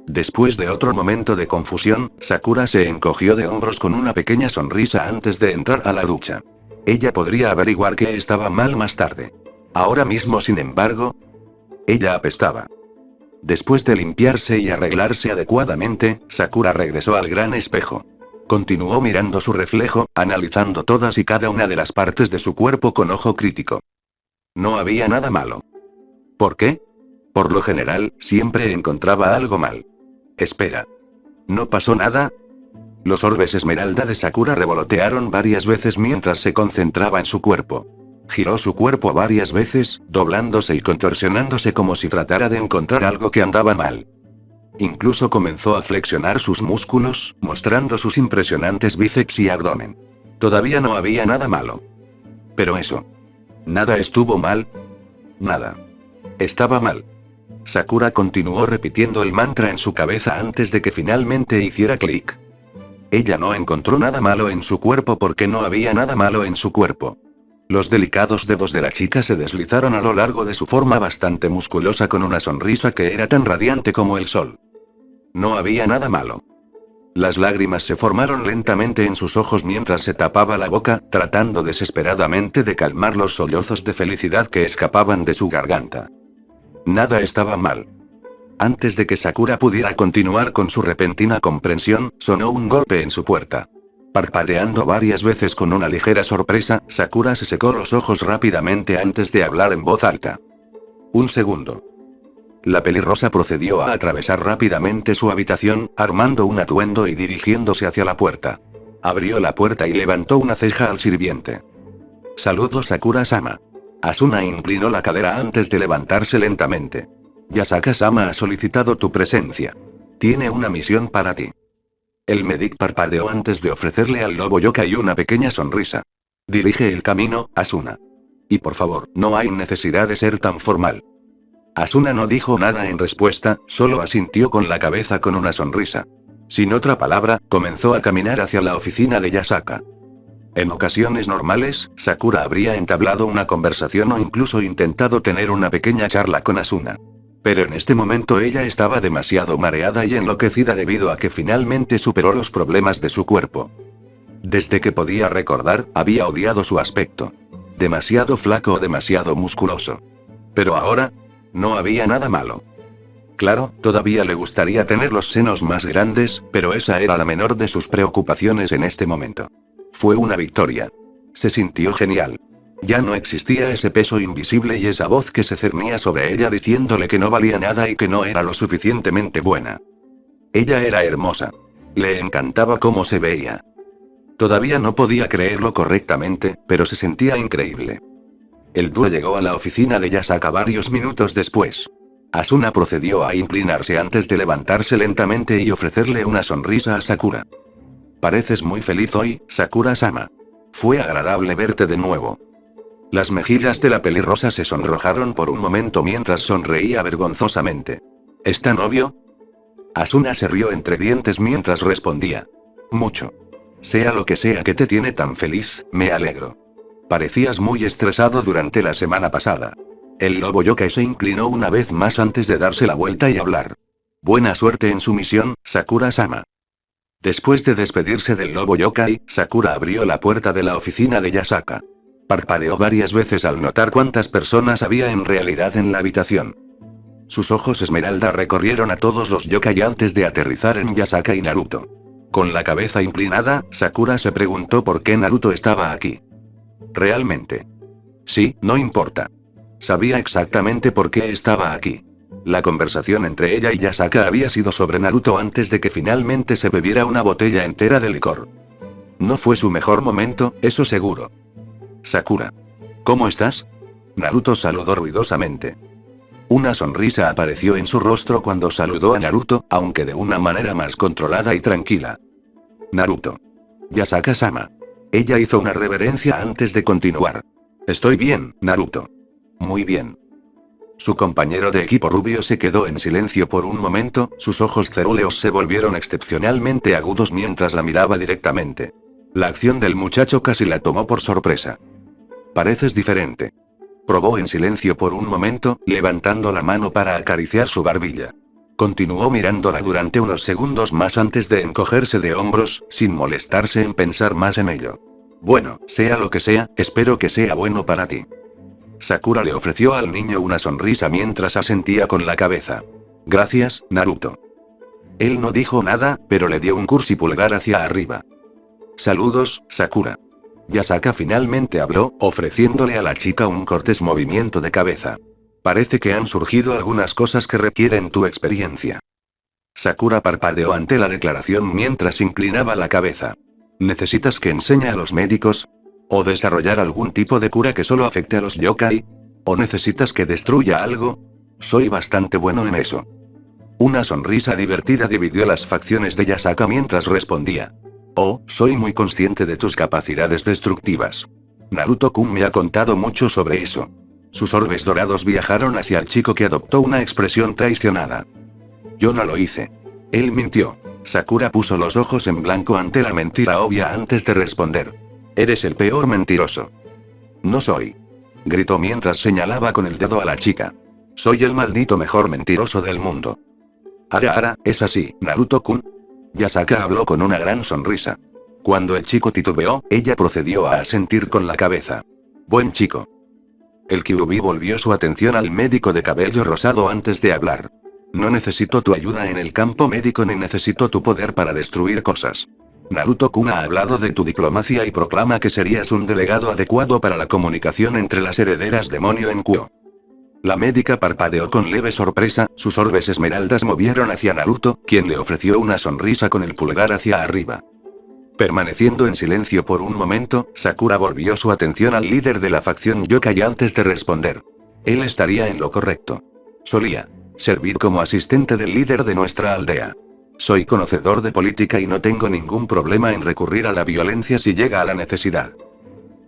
Después de otro momento de confusión, Sakura se encogió de hombros con una pequeña sonrisa antes de entrar a la ducha. Ella podría averiguar qué estaba mal más tarde. Ahora mismo, sin embargo, ella apestaba. Después de limpiarse y arreglarse adecuadamente, Sakura regresó al gran espejo. Continuó mirando su reflejo, analizando todas y cada una de las partes de su cuerpo con ojo crítico. No había nada malo. ¿Por qué? Por lo general, siempre encontraba algo mal. Espera. ¿No pasó nada? Los orbes esmeralda de Sakura revolotearon varias veces mientras se concentraba en su cuerpo. Giró su cuerpo varias veces, doblándose y contorsionándose como si tratara de encontrar algo que andaba mal. Incluso comenzó a flexionar sus músculos, mostrando sus impresionantes bíceps y abdomen. Todavía no había nada malo. Pero eso. ¿Nada estuvo mal? Nada. Estaba mal. Sakura continuó repitiendo el mantra en su cabeza antes de que finalmente hiciera clic. Ella no encontró nada malo en su cuerpo porque no había nada malo en su cuerpo. Los delicados dedos de la chica se deslizaron a lo largo de su forma bastante musculosa con una sonrisa que era tan radiante como el sol. No había nada malo. Las lágrimas se formaron lentamente en sus ojos mientras se tapaba la boca, tratando desesperadamente de calmar los sollozos de felicidad que escapaban de su garganta. Nada estaba mal. Antes de que Sakura pudiera continuar con su repentina comprensión, sonó un golpe en su puerta. Parpadeando varias veces con una ligera sorpresa, Sakura se secó los ojos rápidamente antes de hablar en voz alta. Un segundo. La pelirrosa procedió a atravesar rápidamente su habitación, armando un atuendo y dirigiéndose hacia la puerta. Abrió la puerta y levantó una ceja al sirviente. Saludos Sakura-sama. Asuna inclinó la cadera antes de levantarse lentamente. Yasaka-sama ha solicitado tu presencia. Tiene una misión para ti. El medic parpadeó antes de ofrecerle al lobo yokai una pequeña sonrisa. Dirige el camino, Asuna. Y por favor, no hay necesidad de ser tan formal. Asuna no dijo nada en respuesta, solo asintió con la cabeza con una sonrisa. Sin otra palabra, comenzó a caminar hacia la oficina de Yasaka. En ocasiones normales, Sakura habría entablado una conversación o incluso intentado tener una pequeña charla con Asuna. Pero en este momento ella estaba demasiado mareada y enloquecida debido a que finalmente superó los problemas de su cuerpo. Desde que podía recordar, había odiado su aspecto. Demasiado flaco o demasiado musculoso. Pero ahora, no había nada malo. Claro, todavía le gustaría tener los senos más grandes, pero esa era la menor de sus preocupaciones en este momento. Fue una victoria. Se sintió genial. Ya no existía ese peso invisible y esa voz que se cernía sobre ella diciéndole que no valía nada y que no era lo suficientemente buena. Ella era hermosa. Le encantaba cómo se veía. Todavía no podía creerlo correctamente, pero se sentía increíble. El dúo llegó a la oficina de Yasaka varios minutos después. Asuna procedió a inclinarse antes de levantarse lentamente y ofrecerle una sonrisa a Sakura. Pareces muy feliz hoy, Sakura-sama. Fue agradable verte de nuevo. Las mejillas de la pelirrosa se sonrojaron por un momento mientras sonreía vergonzosamente. ¿Está novio? Asuna se rió entre dientes mientras respondía. Mucho. Sea lo que sea que te tiene tan feliz, me alegro. Parecías muy estresado durante la semana pasada. El lobo yokai se inclinó una vez más antes de darse la vuelta y hablar. Buena suerte en su misión, Sakura-sama. Después de despedirse del lobo yokai, Sakura abrió la puerta de la oficina de Yasaka. Parpadeó varias veces al notar cuántas personas había en realidad en la habitación. Sus ojos esmeralda recorrieron a todos los yokai antes de aterrizar en Yasaka y Naruto. Con la cabeza inclinada, Sakura se preguntó por qué Naruto estaba aquí. ¿Realmente? Sí, no importa. Sabía exactamente por qué estaba aquí. La conversación entre ella y Yasaka había sido sobre Naruto antes de que finalmente se bebiera una botella entera de licor. No fue su mejor momento, eso seguro. Sakura. ¿Cómo estás? Naruto saludó ruidosamente. Una sonrisa apareció en su rostro cuando saludó a Naruto, aunque de una manera más controlada y tranquila. Naruto. Yasaka-sama. Ella hizo una reverencia antes de continuar. Estoy bien, Naruto. Muy bien. Su compañero de equipo rubio se quedó en silencio por un momento, sus ojos cerúleos se volvieron excepcionalmente agudos mientras la miraba directamente. La acción del muchacho casi la tomó por sorpresa. Pareces diferente. Probó en silencio por un momento, levantando la mano para acariciar su barbilla. Continuó mirándola durante unos segundos más antes de encogerse de hombros, sin molestarse en pensar más en ello. Bueno, sea lo que sea, espero que sea bueno para ti. Sakura le ofreció al niño una sonrisa mientras asentía con la cabeza. Gracias, Naruto. Él no dijo nada, pero le dio un cursi pulgar hacia arriba. Saludos, Sakura. Yasaka finalmente habló, ofreciéndole a la chica un cortés movimiento de cabeza. Parece que han surgido algunas cosas que requieren tu experiencia. Sakura parpadeó ante la declaración mientras inclinaba la cabeza. ¿Necesitas que enseñe a los médicos? ¿O desarrollar algún tipo de cura que solo afecte a los yokai? ¿O necesitas que destruya algo? Soy bastante bueno en eso. Una sonrisa divertida dividió las facciones de Yasaka mientras respondía. Oh, soy muy consciente de tus capacidades destructivas. Naruto-kun me ha contado mucho sobre eso. Sus orbes dorados viajaron hacia el chico que adoptó una expresión traicionada. Yo no lo hice. Él mintió. Sakura puso los ojos en blanco ante la mentira obvia antes de responder. Eres el peor mentiroso. No soy. Gritó mientras señalaba con el dedo a la chica. Soy el maldito mejor mentiroso del mundo. Ara, es así, Naruto-kun. Yasaka habló con una gran sonrisa. Cuando el chico titubeó, ella procedió a asentir con la cabeza. Buen chico. El Kyuubi volvió su atención al médico de cabello rosado antes de hablar. No necesito tu ayuda en el campo médico ni necesito tu poder para destruir cosas. Naruto-kun ha hablado de tu diplomacia y proclama que serías un delegado adecuado para la comunicación entre las herederas demonio en Kuo. La médica parpadeó con leve sorpresa, sus orbes esmeraldas movieron hacia Naruto, quien le ofreció una sonrisa con el pulgar hacia arriba. Permaneciendo en silencio por un momento, Sakura volvió su atención al líder de la facción yokai antes de responder. Él estaría en lo correcto. Solía servir como asistente del líder de nuestra aldea. Soy conocedor de política y no tengo ningún problema en recurrir a la violencia si llega a la necesidad.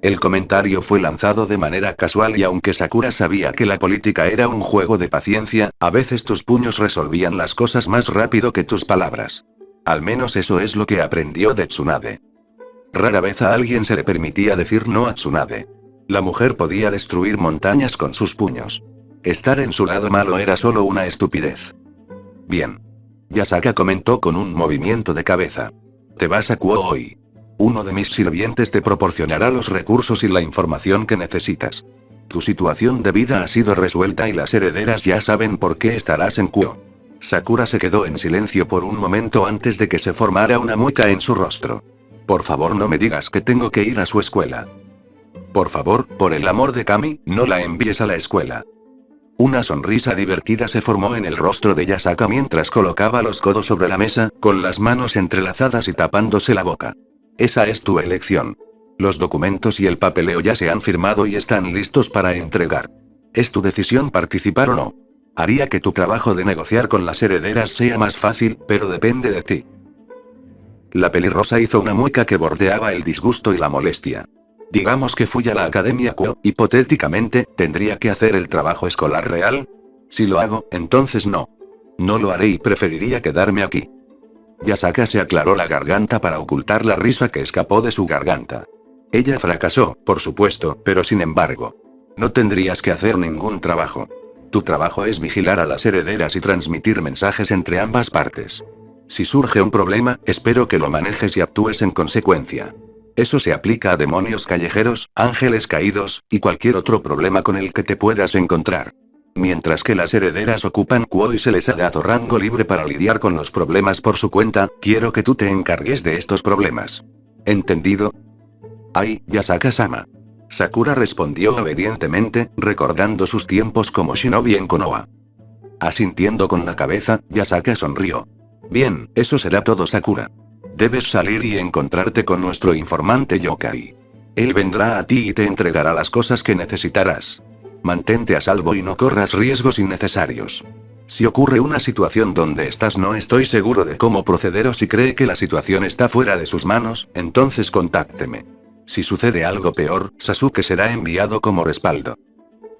El comentario fue lanzado de manera casual y aunque Sakura sabía que la política era un juego de paciencia, a veces tus puños resolvían las cosas más rápido que tus palabras. Al menos eso es lo que aprendió de Tsunade. Rara vez a alguien se le permitía decir no a Tsunade. La mujer podía destruir montañas con sus puños. Estar en su lado malo era solo una estupidez. Bien. Yasaka comentó con un movimiento de cabeza. Te vas a Kuo hoy. Uno de mis sirvientes te proporcionará los recursos y la información que necesitas. Tu situación de vida ha sido resuelta y las herederas ya saben por qué estarás en Kuo. Sakura se quedó en silencio por un momento antes de que se formara una mueca en su rostro. Por favor, no me digas que tengo que ir a su escuela. Por favor, por el amor de Kami, no la envíes a la escuela. Una sonrisa divertida se formó en el rostro de Yasaka mientras colocaba los codos sobre la mesa, con las manos entrelazadas y tapándose la boca. Esa es tu elección. Los documentos y el papeleo ya se han firmado y están listos para entregar. Es tu decisión participar o no. Haría que tu trabajo de negociar con las herederas sea más fácil, pero depende de ti. La pelirrosa hizo una mueca que bordeaba el disgusto y la molestia. Digamos que fui a la Academia Kuo, hipotéticamente, ¿tendría que hacer el trabajo escolar real? Si lo hago, entonces no. No lo haré y preferiría quedarme aquí. Yasaka se aclaró la garganta para ocultar la risa que escapó de su garganta. Ella fracasó, por supuesto, pero sin embargo. No tendrías que hacer ningún trabajo. Tu trabajo es vigilar a las herederas y transmitir mensajes entre ambas partes. Si surge un problema, espero que lo manejes y actúes en consecuencia. Eso se aplica a demonios callejeros, ángeles caídos, y cualquier otro problema con el que te puedas encontrar. Mientras que las herederas ocupan Kuo y se les ha dado rango libre para lidiar con los problemas por su cuenta, quiero que tú te encargues de estos problemas. ¿Entendido? Ay, Yasaka-sama. Sakura respondió obedientemente, recordando sus tiempos como shinobi en Konoha. Asintiendo con la cabeza, Yasaka sonrió. Bien, eso será todo, Sakura. Debes salir y encontrarte con nuestro informante yokai. Él vendrá a ti y te entregará las cosas que necesitarás. Mantente a salvo y no corras riesgos innecesarios. Si ocurre una situación donde estás, no estoy seguro de cómo proceder o si cree que la situación está fuera de sus manos, entonces contácteme. Si sucede algo peor, Sasuke será enviado como respaldo.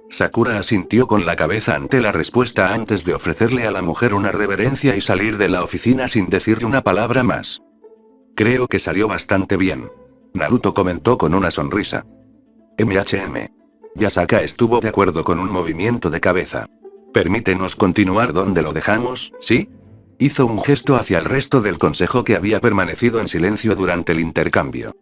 Sakura asintió con la cabeza ante la respuesta antes de ofrecerle a la mujer una reverencia y salir de la oficina sin decirle una palabra más. Creo que salió bastante bien. Naruto comentó con una sonrisa. MHM. Yasaka estuvo de acuerdo con un movimiento de cabeza. Permítenos continuar donde lo dejamos, ¿sí? Hizo un gesto hacia el resto del consejo que había permanecido en silencio durante el intercambio.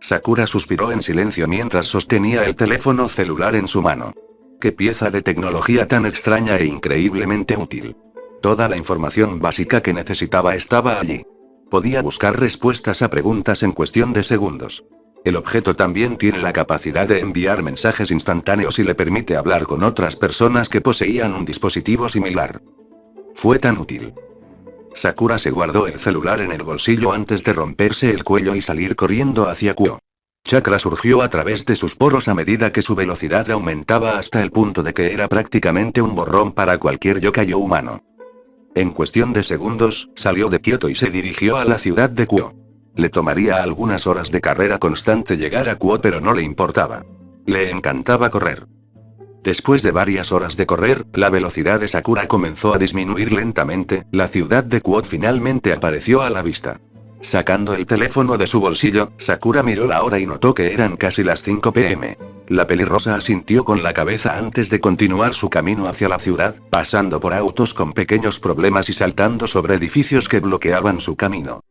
Sakura suspiró en silencio mientras sostenía el teléfono celular en su mano. ¡Qué pieza de tecnología tan extraña e increíblemente útil! Toda la información básica que necesitaba estaba allí. Podía buscar respuestas a preguntas en cuestión de segundos. El objeto también tiene la capacidad de enviar mensajes instantáneos y le permite hablar con otras personas que poseían un dispositivo similar. Fue tan útil. Sakura se guardó el celular en el bolsillo antes de romperse el cuello y salir corriendo hacia Kuo. Chakra surgió a través de sus poros a medida que su velocidad aumentaba hasta el punto de que era prácticamente un borrón para cualquier yokai humano. En cuestión de segundos, salió de Kioto y se dirigió a la ciudad de Kuo. Le tomaría algunas horas de carrera constante llegar a Kuo, pero no le importaba. Le encantaba correr. Después de varias horas de correr, la velocidad de Sakura comenzó a disminuir lentamente, la ciudad de Kuo finalmente apareció a la vista. Sacando el teléfono de su bolsillo, Sakura miró la hora y notó que eran casi las 5 p.m. La pelirrosa asintió con la cabeza antes de continuar su camino hacia la ciudad, pasando por autos con pequeños problemas y saltando sobre edificios que bloqueaban su camino.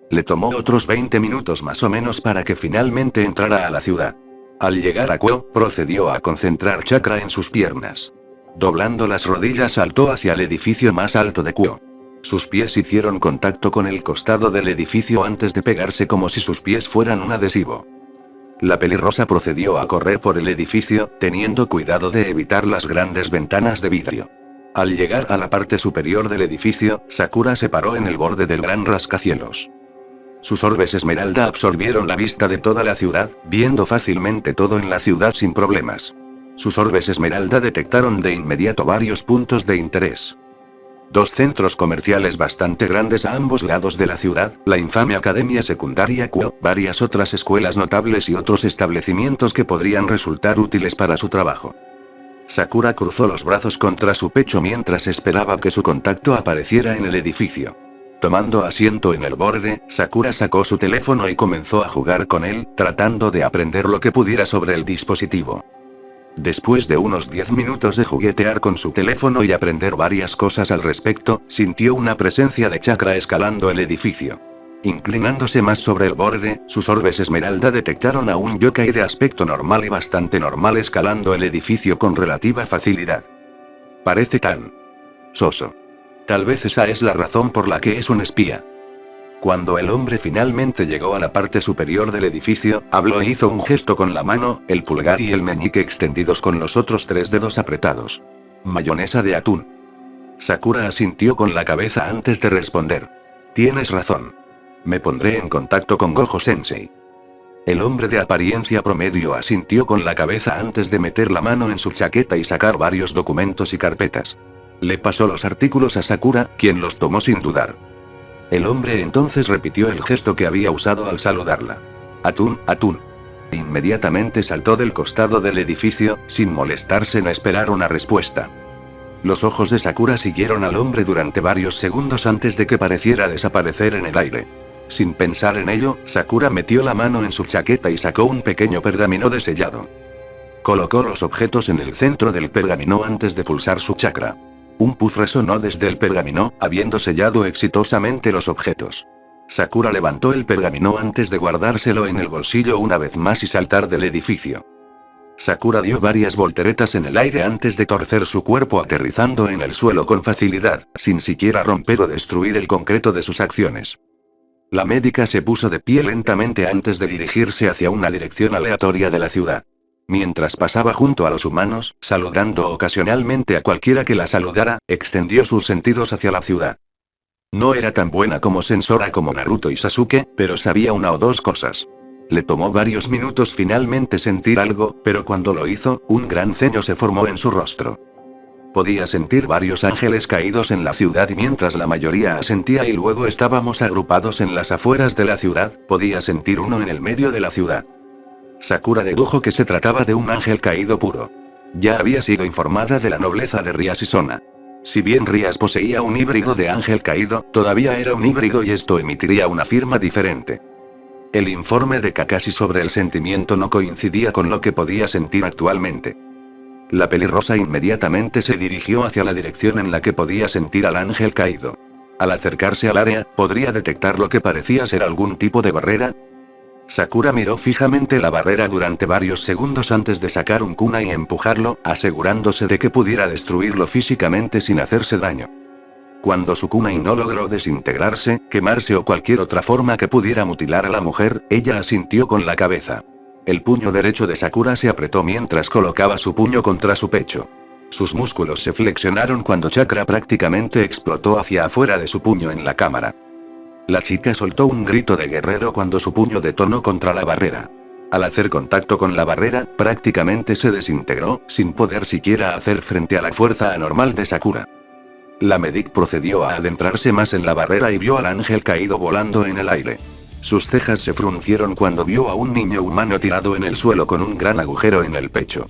Le tomó otros 20 minutos más o menos para que finalmente entrara a la ciudad. Al llegar a Kuo, procedió a concentrar chakra en sus piernas. Doblando las rodillas saltó hacia el edificio más alto de Kuo. Sus pies hicieron contacto con el costado del edificio antes de pegarse como si sus pies fueran un adhesivo. La pelirrosa procedió a correr por el edificio, teniendo cuidado de evitar las grandes ventanas de vidrio. Al llegar a la parte superior del edificio, Sakura se paró en el borde del gran rascacielos. Sus orbes esmeralda absorbieron la vista de toda la ciudad, viendo fácilmente todo en la ciudad sin problemas. Sus orbes esmeralda detectaron de inmediato varios puntos de interés. 2 centros comerciales bastante grandes a ambos lados de la ciudad, la infame Academia Secundaria Kuo, varias otras escuelas notables y otros establecimientos que podrían resultar útiles para su trabajo. Sakura cruzó los brazos contra su pecho mientras esperaba que su contacto apareciera en el edificio. Tomando asiento en el borde, Sakura sacó su teléfono y comenzó a jugar con él, tratando de aprender lo que pudiera sobre el dispositivo. Después de unos 10 minutos de juguetear con su teléfono y aprender varias cosas al respecto, sintió una presencia de chakra escalando el edificio. Inclinándose más sobre el borde, sus orbes esmeralda detectaron a un yokai de aspecto normal y bastante normal escalando el edificio con relativa facilidad. Parece tan soso. Tal vez esa es la razón por la que es un espía. Cuando el hombre finalmente llegó a la parte superior del edificio, habló e hizo un gesto con la mano, el pulgar y el meñique extendidos con los otros 3 dedos apretados. Mayonesa de atún. Sakura asintió con la cabeza antes de responder. Tienes razón. Me pondré en contacto con Gojo-sensei. El hombre de apariencia promedio asintió con la cabeza antes de meter la mano en su chaqueta y sacar varios documentos y carpetas. Le pasó los artículos a Sakura, quien los tomó sin dudar. El hombre entonces repitió el gesto que había usado al saludarla. Atún, atún. Inmediatamente saltó del costado del edificio, sin molestarse en esperar una respuesta. Los ojos de Sakura siguieron al hombre durante varios segundos antes de que pareciera desaparecer en el aire. Sin pensar en ello, Sakura metió la mano en su chaqueta y sacó un pequeño pergamino desellado. Colocó los objetos en el centro del pergamino antes de pulsar su chakra. Un puff resonó desde el pergamino, habiendo sellado exitosamente los objetos. Sakura levantó el pergamino antes de guardárselo en el bolsillo una vez más y saltar del edificio. Sakura dio varias volteretas en el aire antes de torcer su cuerpo aterrizando en el suelo con facilidad, sin siquiera romper o destruir el concreto de sus acciones. La médica se puso de pie lentamente antes de dirigirse hacia una dirección aleatoria de la ciudad. Mientras pasaba junto a los humanos, saludando ocasionalmente a cualquiera que la saludara, extendió sus sentidos hacia la ciudad. No era tan buena como Sensora como Naruto y Sasuke, pero sabía una o dos cosas. Le tomó varios minutos finalmente sentir algo, pero cuando lo hizo, un gran ceño se formó en su rostro. Podía sentir varios ángeles caídos en la ciudad y mientras la mayoría asentía y luego estábamos agrupados en las afueras de la ciudad, podía sentir uno en el medio de la ciudad. Sakura dedujo que se trataba de un ángel caído puro. Ya había sido informada de la nobleza de Rias y Sona. Si bien Rias poseía un híbrido de ángel caído, todavía era un híbrido y esto emitiría una firma diferente. El informe de Kakashi sobre el sentimiento no coincidía con lo que podía sentir actualmente. La pelirrosa inmediatamente se dirigió hacia la dirección en la que podía sentir al ángel caído. Al acercarse al área, ¿podría detectar lo que parecía ser algún tipo de barrera? Sakura miró fijamente la barrera durante varios segundos antes de sacar un kunai y empujarlo, asegurándose de que pudiera destruirlo físicamente sin hacerse daño. Cuando su kunai no logró desintegrarse, quemarse o cualquier otra forma que pudiera mutilar a la mujer, ella asintió con la cabeza. El puño derecho de Sakura se apretó mientras colocaba su puño contra su pecho. Sus músculos se flexionaron cuando chakra prácticamente explotó hacia afuera de su puño en la cámara. La chica soltó un grito de guerrero cuando su puño detonó contra la barrera. Al hacer contacto con la barrera, prácticamente se desintegró, sin poder siquiera hacer frente a la fuerza anormal de Sakura. La medic procedió a adentrarse más en la barrera y vio al ángel caído volando en el aire. Sus cejas se fruncieron cuando vio a un niño humano tirado en el suelo con un gran agujero en el pecho.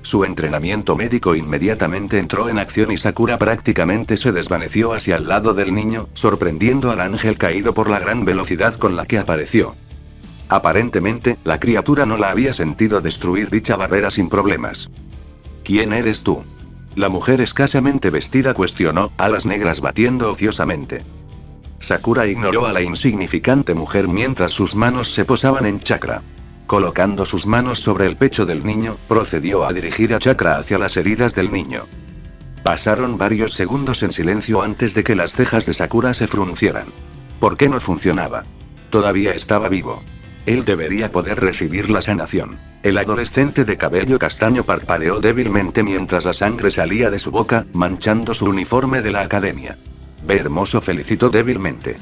Su entrenamiento médico inmediatamente entró en acción y Sakura prácticamente se desvaneció hacia el lado del niño, sorprendiendo al ángel caído por la gran velocidad con la que apareció. Aparentemente, la criatura no la había sentido destruir dicha barrera sin problemas. ¿Quién eres tú? La mujer escasamente vestida cuestionó, alas negras batiendo ociosamente. Sakura ignoró a la insignificante mujer mientras sus manos se posaban en chakra. Colocando sus manos sobre el pecho del niño, procedió a dirigir a chakra hacia las heridas del niño. Pasaron varios segundos en silencio antes de que las cejas de Sakura se fruncieran. ¿Por qué no funcionaba? Todavía estaba vivo. Él debería poder recibir la sanación. El adolescente de cabello castaño parpadeó débilmente mientras la sangre salía de su boca, manchando su uniforme de la academia. Ve hermoso, felicitó débilmente.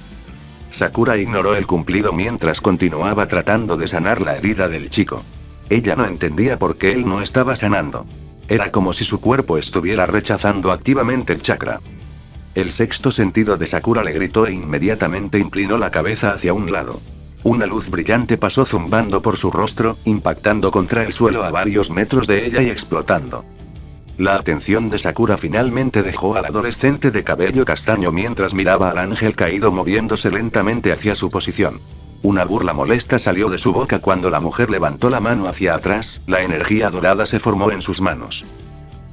Sakura ignoró el cumplido mientras continuaba tratando de sanar la herida del chico. Ella no entendía por qué él no estaba sanando. Era como si su cuerpo estuviera rechazando activamente el chakra. El sexto sentido de Sakura le gritó e inmediatamente inclinó la cabeza hacia un lado. Una luz brillante pasó zumbando por su rostro, impactando contra el suelo a varios metros de ella y explotando. La atención de Sakura finalmente dejó al adolescente de cabello castaño mientras miraba al ángel caído moviéndose lentamente hacia su posición. Una burla molesta salió de su boca cuando la mujer levantó la mano hacia atrás, la energía dorada se formó en sus manos.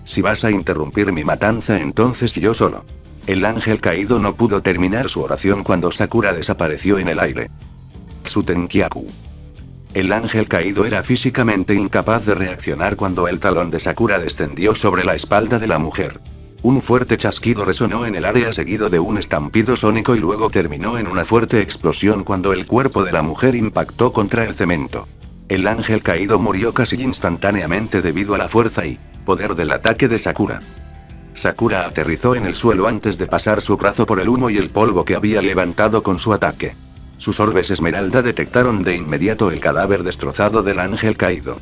Si vas a interrumpir mi matanza, entonces yo solo. El ángel caído no pudo terminar su oración cuando Sakura desapareció en el aire. Tsutenkyaku. El ángel caído era físicamente incapaz de reaccionar cuando el talón de Sakura descendió sobre la espalda de la mujer. Un fuerte chasquido resonó en el área seguido de un estampido sónico y luego terminó en una fuerte explosión cuando el cuerpo de la mujer impactó contra el cemento. El ángel caído murió casi instantáneamente debido a la fuerza y poder del ataque de Sakura. Sakura aterrizó en el suelo antes de pasar su brazo por el humo y el polvo que había levantado con su ataque. Sus orbes esmeralda detectaron de inmediato el cadáver destrozado del ángel caído.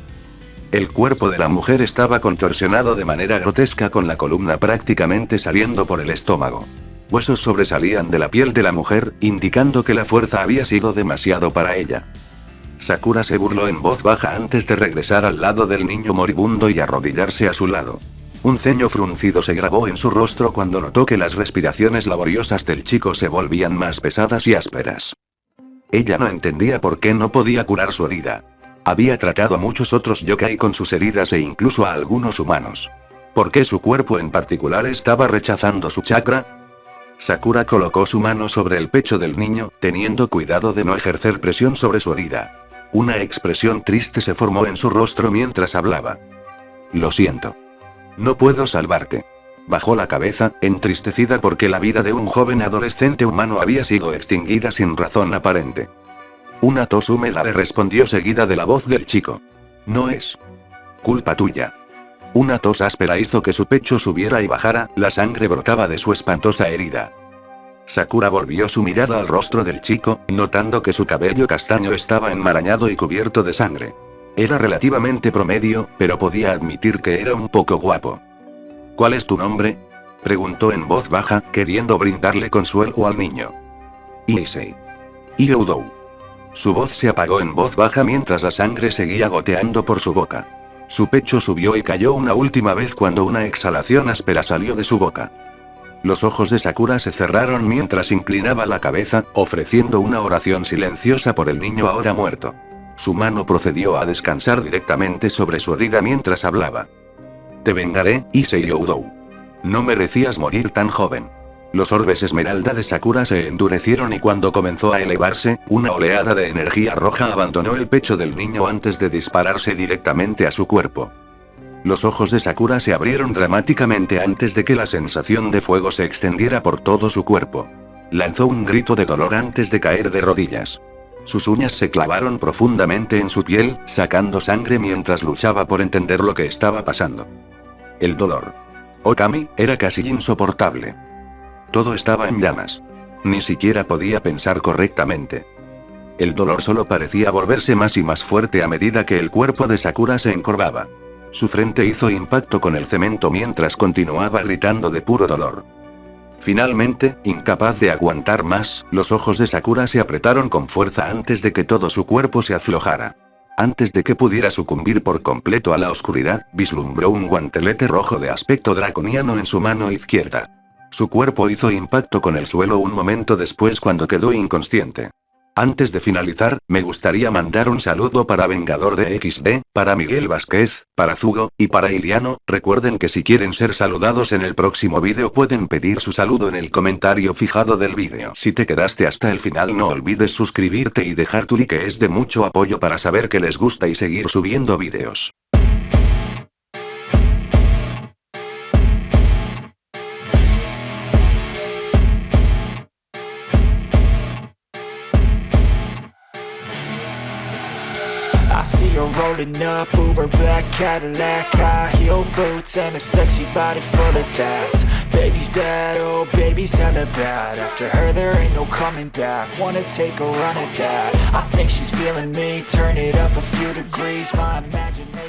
El cuerpo de la mujer estaba contorsionado de manera grotesca con la columna prácticamente saliendo por el estómago. Huesos sobresalían de la piel de la mujer, indicando que la fuerza había sido demasiado para ella. Sakura se burló en voz baja antes de regresar al lado del niño moribundo y arrodillarse a su lado. Un ceño fruncido se grabó en su rostro cuando notó que las respiraciones laboriosas del chico se volvían más pesadas y ásperas. Ella no entendía por qué no podía curar su herida. Había tratado a muchos otros yokai con sus heridas e incluso a algunos humanos. ¿Por qué su cuerpo en particular estaba rechazando su chakra? Sakura colocó su mano sobre el pecho del niño, teniendo cuidado de no ejercer presión sobre su herida. Una expresión triste se formó en su rostro mientras hablaba. Lo siento. No puedo salvarte. Bajó la cabeza, entristecida porque la vida de un joven adolescente humano había sido extinguida sin razón aparente. Una tos húmeda le respondió seguida de la voz del chico. No es culpa tuya. Una tos áspera hizo que su pecho subiera y bajara, la sangre brotaba de su espantosa herida. Sakura volvió su mirada al rostro del chico, notando que su cabello castaño estaba enmarañado y cubierto de sangre. Era relativamente promedio, pero podía admitir que era un poco guapo. ¿Cuál es tu nombre?, preguntó en voz baja, queriendo brindarle consuelo al niño. Issei. Ioudou. Su voz se apagó en voz baja mientras la sangre seguía goteando por su boca. Su pecho subió y cayó una última vez cuando una exhalación áspera salió de su boca. Los ojos de Sakura se cerraron mientras inclinaba la cabeza, ofreciendo una oración silenciosa por el niño ahora muerto. Su mano procedió a descansar directamente sobre su herida mientras hablaba. Te vengaré, Issei Ioudou. No merecías morir tan joven. Los orbes esmeralda de Sakura se endurecieron y cuando comenzó a elevarse, una oleada de energía roja abandonó el pecho del niño antes de dispararse directamente a su cuerpo. Los ojos de Sakura se abrieron dramáticamente antes de que la sensación de fuego se extendiera por todo su cuerpo. Lanzó un grito de dolor antes de caer de rodillas. Sus uñas se clavaron profundamente en su piel, sacando sangre mientras luchaba por entender lo que estaba pasando. El dolor. Okami, era casi insoportable. Todo estaba en llamas. Ni siquiera podía pensar correctamente. El dolor solo parecía volverse más y más fuerte a medida que el cuerpo de Sakura se encorvaba. Su frente hizo impacto con el cemento mientras continuaba gritando de puro dolor. Finalmente, incapaz de aguantar más, los ojos de Sakura se apretaron con fuerza antes de que todo su cuerpo se aflojara. Antes de que pudiera sucumbir por completo a la oscuridad, vislumbró un guantelete rojo de aspecto draconiano en su mano izquierda. Su cuerpo hizo impacto con el suelo un momento después cuando quedó inconsciente. Antes de finalizar, me gustaría mandar un saludo para Vengador de XD, para Miguel Vázquez, para Zugo, y para Iliano. Recuerden que si quieren ser saludados en el próximo vídeo pueden pedir su saludo en el comentario fijado del vídeo. Si te quedaste hasta el final no olvides suscribirte y dejar tu like, es de mucho apoyo para saber que les gusta y seguir subiendo vídeos. I see her rolling up, Uber black Cadillac, high heel boots and a sexy body full of tats. Baby's bad, oh baby's hella bad. After her there ain't no coming back. Wanna take a run at that. I think she's feeling me, turn it up a few degrees. My imagination